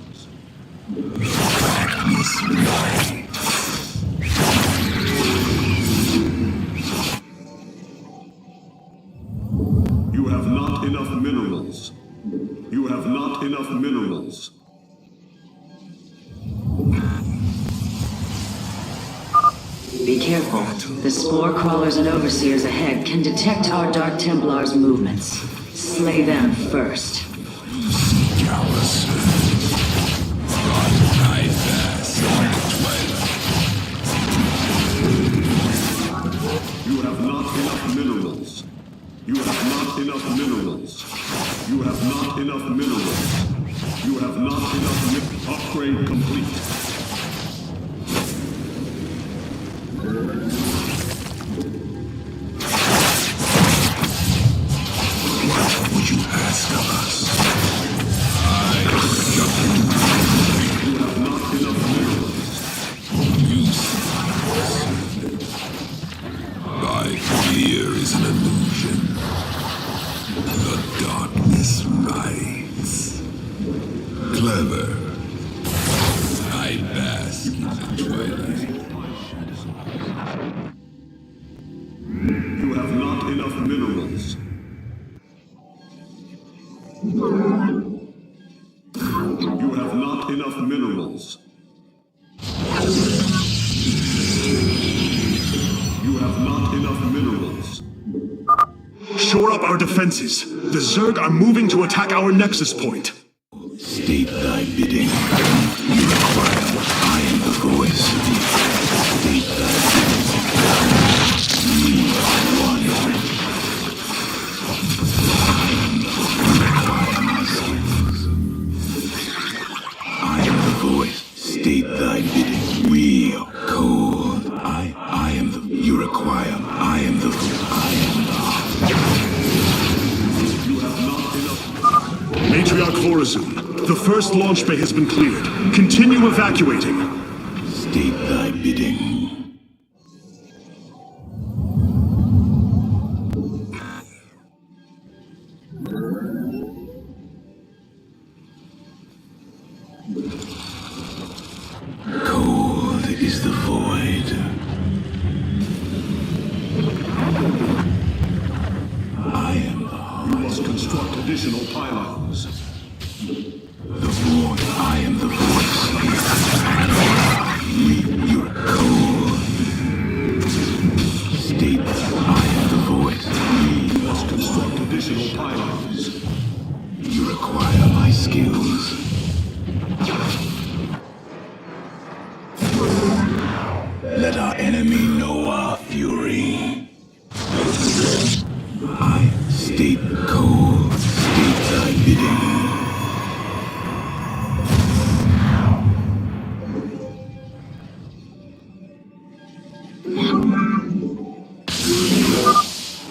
You have not enough minerals. You have not enough minerals. Be careful. The spore crawlers and overseers ahead can detect our Dark Templar's movements. Slay them first. Callous. I bask in the twilight. You have not enough minerals. You have not enough minerals. You have not enough minerals. You have not enough upgrade complete. What would you ask of us? You have not enough minerals. Thy fear is an illusion. The darkness rides. Clever. I bask in the twilight. You have not enough minerals. You have not enough minerals. You have not enough minerals. Shore up our defenses. The Zerg are moving to attack our nexus point. Stay State thy bidding. You require. I am the voice of the state thy bidding. We are one. I am the voice. State thy bidding. We are cold. I am the. You require. I am the. I am the. Matriarch Florazun, the first launch bay has been cleared. Continue evacuating. State thy bidding. Cold is the void. I am the heart. You must construct additional pylons. The void. I am the voice. You're cold. State I am the voice. You must construct additional pylons. You require my skills. Let our enemy know our fury. I state cold. State thy bidding.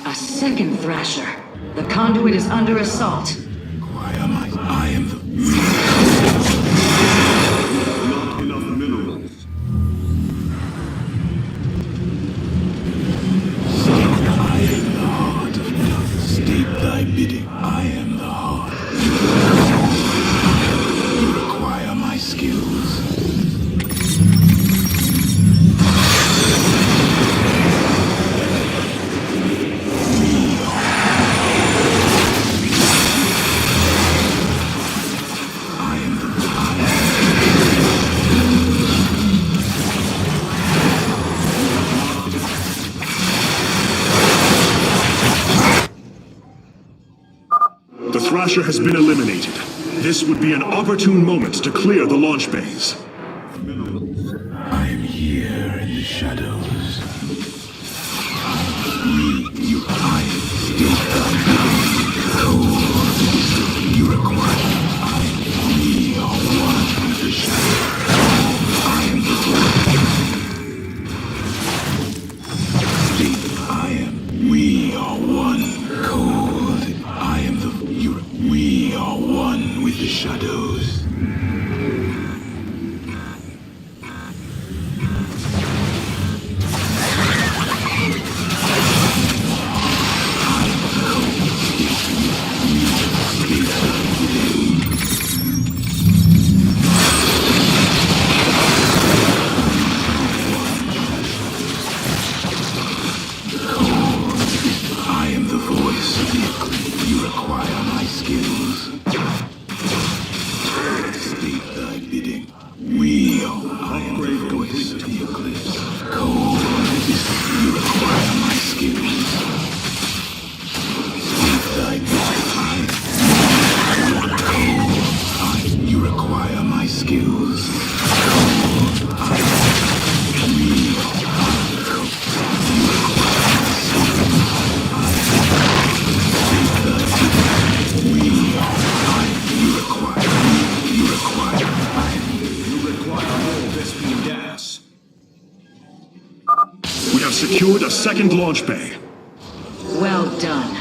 A second Thrasher. The conduit is under assault. Why am I am the. Not enough minerals. I am the heart of death. State thy bidding. I am the heart. You require my skills. The Thrasher has been eliminated. This would be an opportune moment to clear the launch bays. I am here in the shadows. I state thy cold. You require. We are one with the shadows. I am the state. I am. We are one. Cold. I am the. We are one with the shadows. I am the voice of the eclipse. You require my skills. State thy bidding. We are. I am the voice of the eclipse. Cold is. You require my skills. State thy bidding. You require my skills. Cold. We are. You require my skills. We have secured a second launch bay. Well done.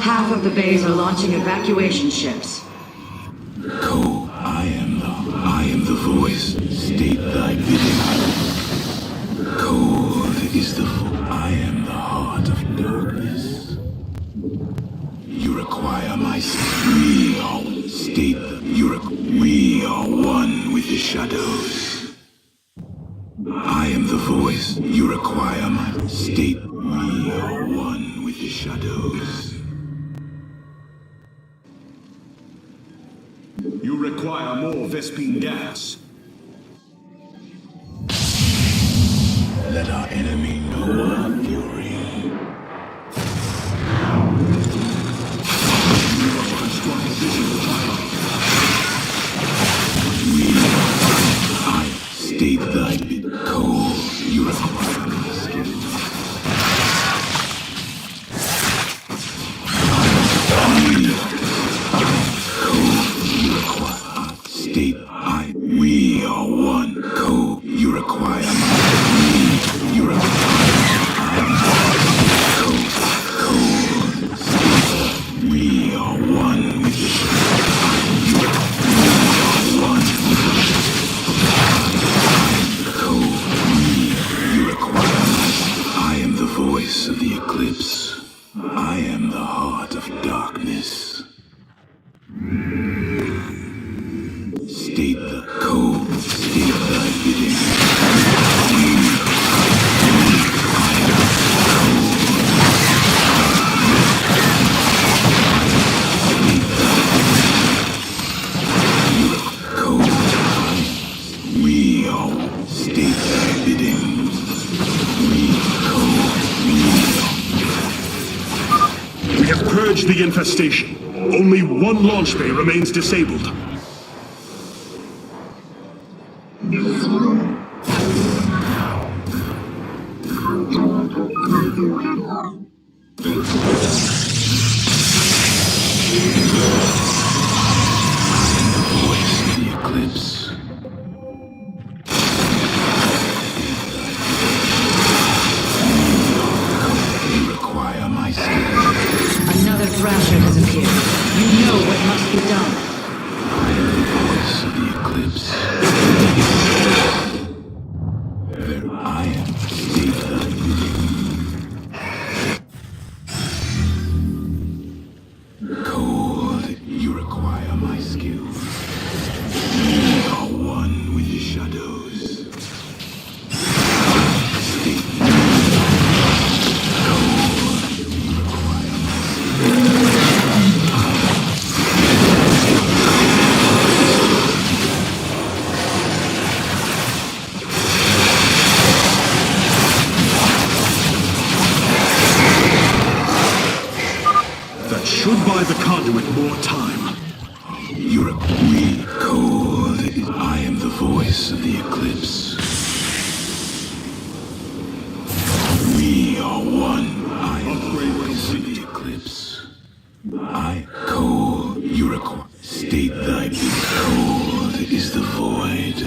Half of the bays are launching evacuation ships. Cold, I am the voice. State thy bidding. Cold is the I am the heart of darkness. You require my we are state we are one with the shadows. I am the voice. You require my state. We are one with the shadows. You require more Vespine gas. Let our enemy know our fury. You must construct additional pylons. I am the heart of darkness. State the code, state thy bidding. We are state thy bidding. We have purged the infestation. Only one launch bay remains disabled. The eclipse. You require my skill. Another Thrasher has appeared. You know what must be done. I am the voice of the eclipse. There I am. State thy bidding. Cold, you require my skill. We are one with the shadows. State That should buy the conduit more time. You're we cold. I am the voice of the eclipse. We are one. I am the voice of the eclipse. I cold. You require. State thy bidding. Cold is the void.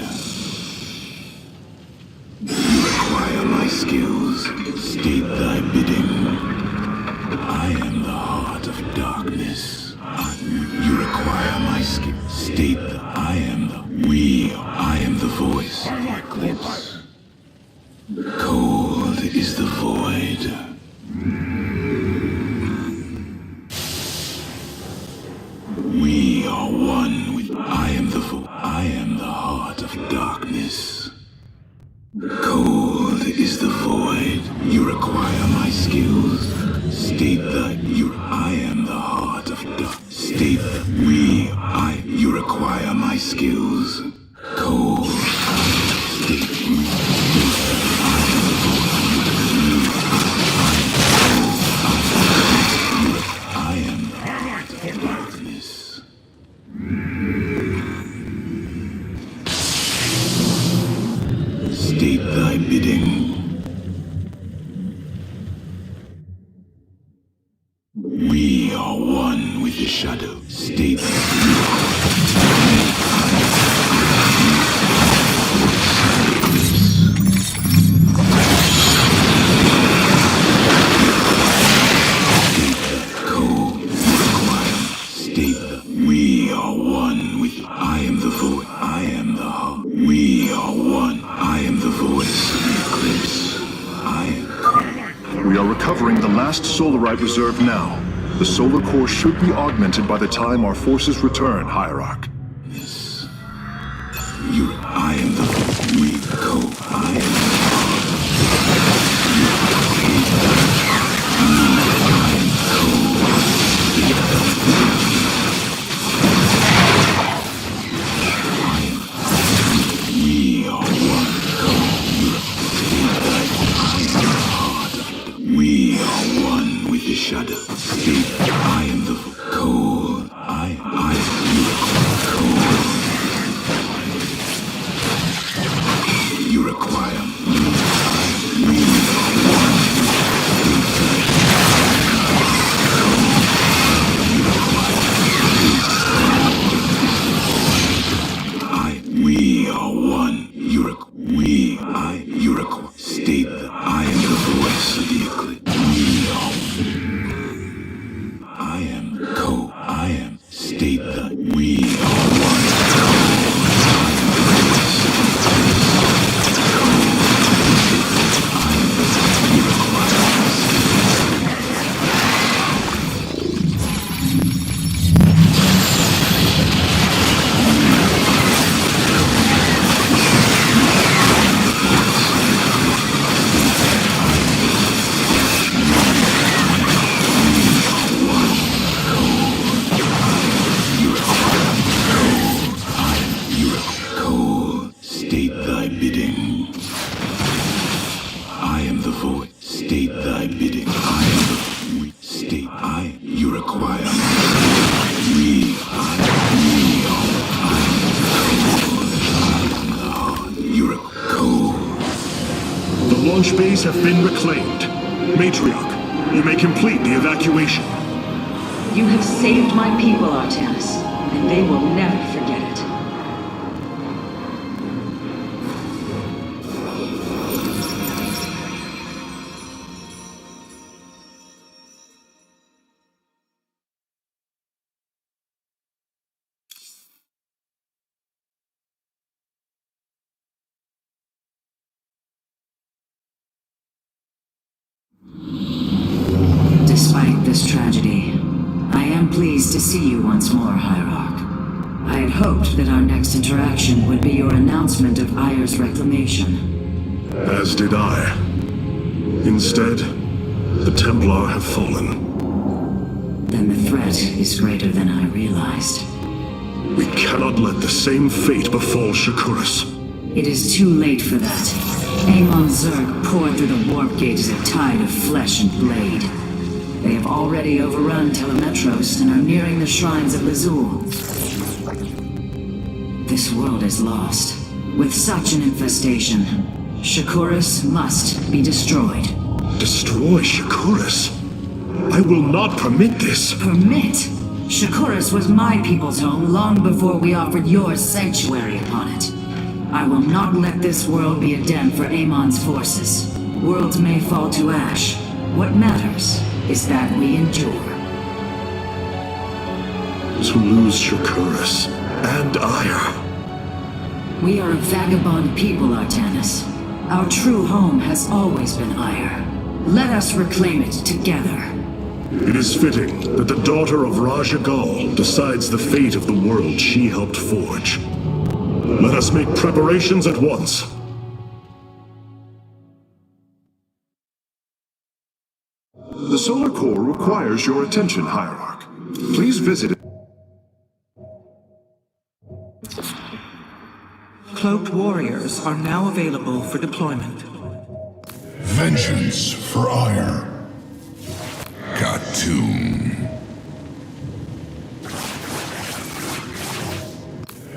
You require my skills. State thy bidding. I am the heart of darkness. You require my skill. State that I am the I am the voice of the eclipse. Cold is the void. We are one with I am the heart of darkness. Cold is the void. You require my skills. State that I am the heart of dark. State that you require my skills. Cold. State I am the heart of darkness. State thy bidding. We are one with the shadow. State we are one with I am the voice. I am the heart. We are one. I am the voice of the eclipse. We are recovering the last solarite reserve now. The solar core should be augmented by the time our forces return, Hierarch. Yes. I am the we go. I am we are one. We are one with the shadow. I am the cold. I cold. You require me. We are one. We are one. You require. State that I am the voice of the eclipse. I am I am. State that we are one. I am the voice of the eclipse. launch bays have been reclaimed. Matriarch, you may complete the evacuation. You have saved my people, Artanis, and they will never forget it. Despite this tragedy, I am pleased to see you once more, Hierarch. I had hoped that our next interaction would be your announcement of Ayer's reclamation. As did I. Instead, the Templar have fallen. Then the threat is greater than I realized. We cannot let the same fate befall Shakuras. It is too late for that. Amon Zerg poured through the warp gate as a tide of flesh and blade. They have already overrun Telemetros and are nearing the shrines of Lazul. This world is lost. With such an infestation, Shakuras must be destroyed. Destroy Shakuras? I will not permit this. Permit? Shakuras was my people's home long before we offered yours sanctuary upon it. I will not let this world be a den for Amon's forces. Worlds may fall to ash. What matters is that we endure. To lose Shakuras and Ayer. We are a vagabond people, Artanis. Our true home has always been Ayer. Let us reclaim it together. It is fitting that the daughter of Raja Gal decides the fate of the world she helped forge. Let us make preparations at once. The solar core requires your attention, Hierarch. Please visit it. Cloaked warriors are now available for deployment. Vengeance for ire. Khatum.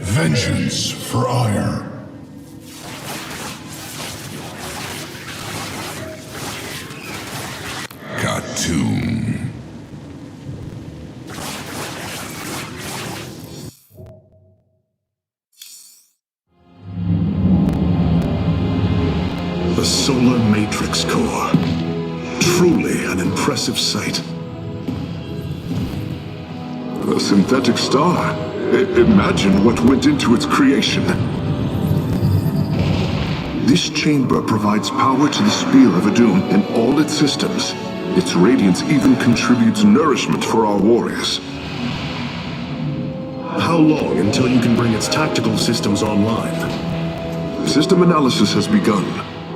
Vengeance for ire. Khatum. The Solar Matrix Core. Truly an impressive sight. A synthetic star. Imagine what went into its creation. This chamber provides power to the Spear of Adun and all its systems. Its radiance even contributes nourishment for our warriors. How long until you can bring its tactical systems online? System analysis has begun,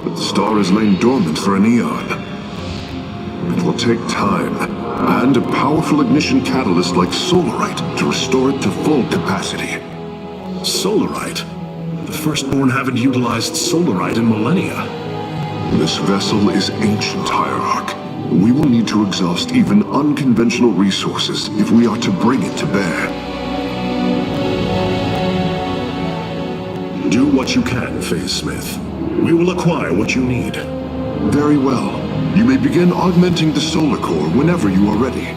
but the star has lain dormant for an eon. It will take time, and a powerful ignition catalyst like Solarite to restore it to full capacity. Solarite? The Firstborn haven't utilized Solarite in millennia. This vessel is ancient, Hierarch. We will need to exhaust even unconventional resources if we are to bring it to bear. Do what you can, Phase Smith. We will acquire what you need. Very well. You may begin augmenting the solar core whenever you are ready.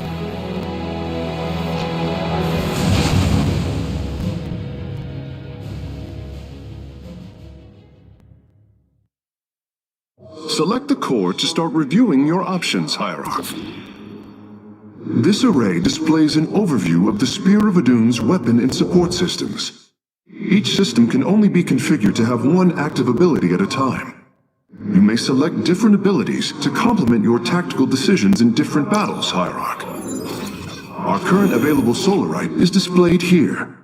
Select the core to start reviewing your options, Hierarch. This array displays an overview of the Spear of Adun's weapon and support systems. Each system can only be configured to have one active ability at a time. You may select different abilities to complement your tactical decisions in different battles, Hierarch. Our current available Solarite is displayed here.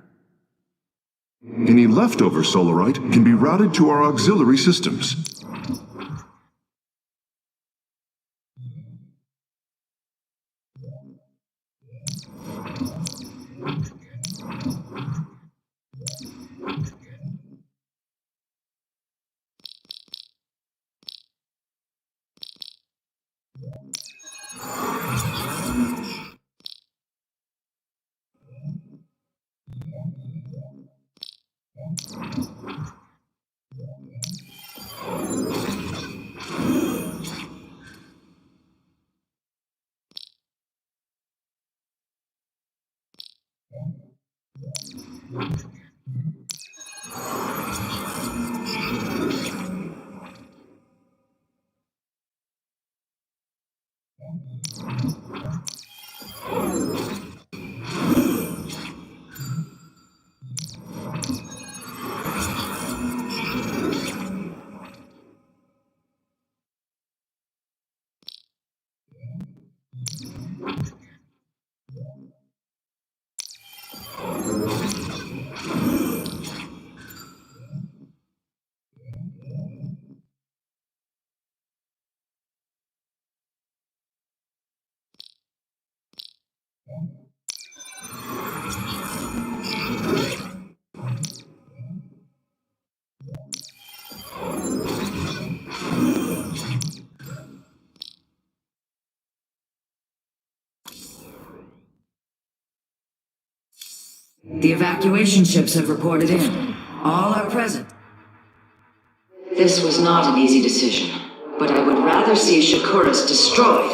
Any leftover Solarite can be routed to our auxiliary systems. The evacuation ships have reported in. All are present. This was not an easy decision, but I would rather see Shakuras destroyed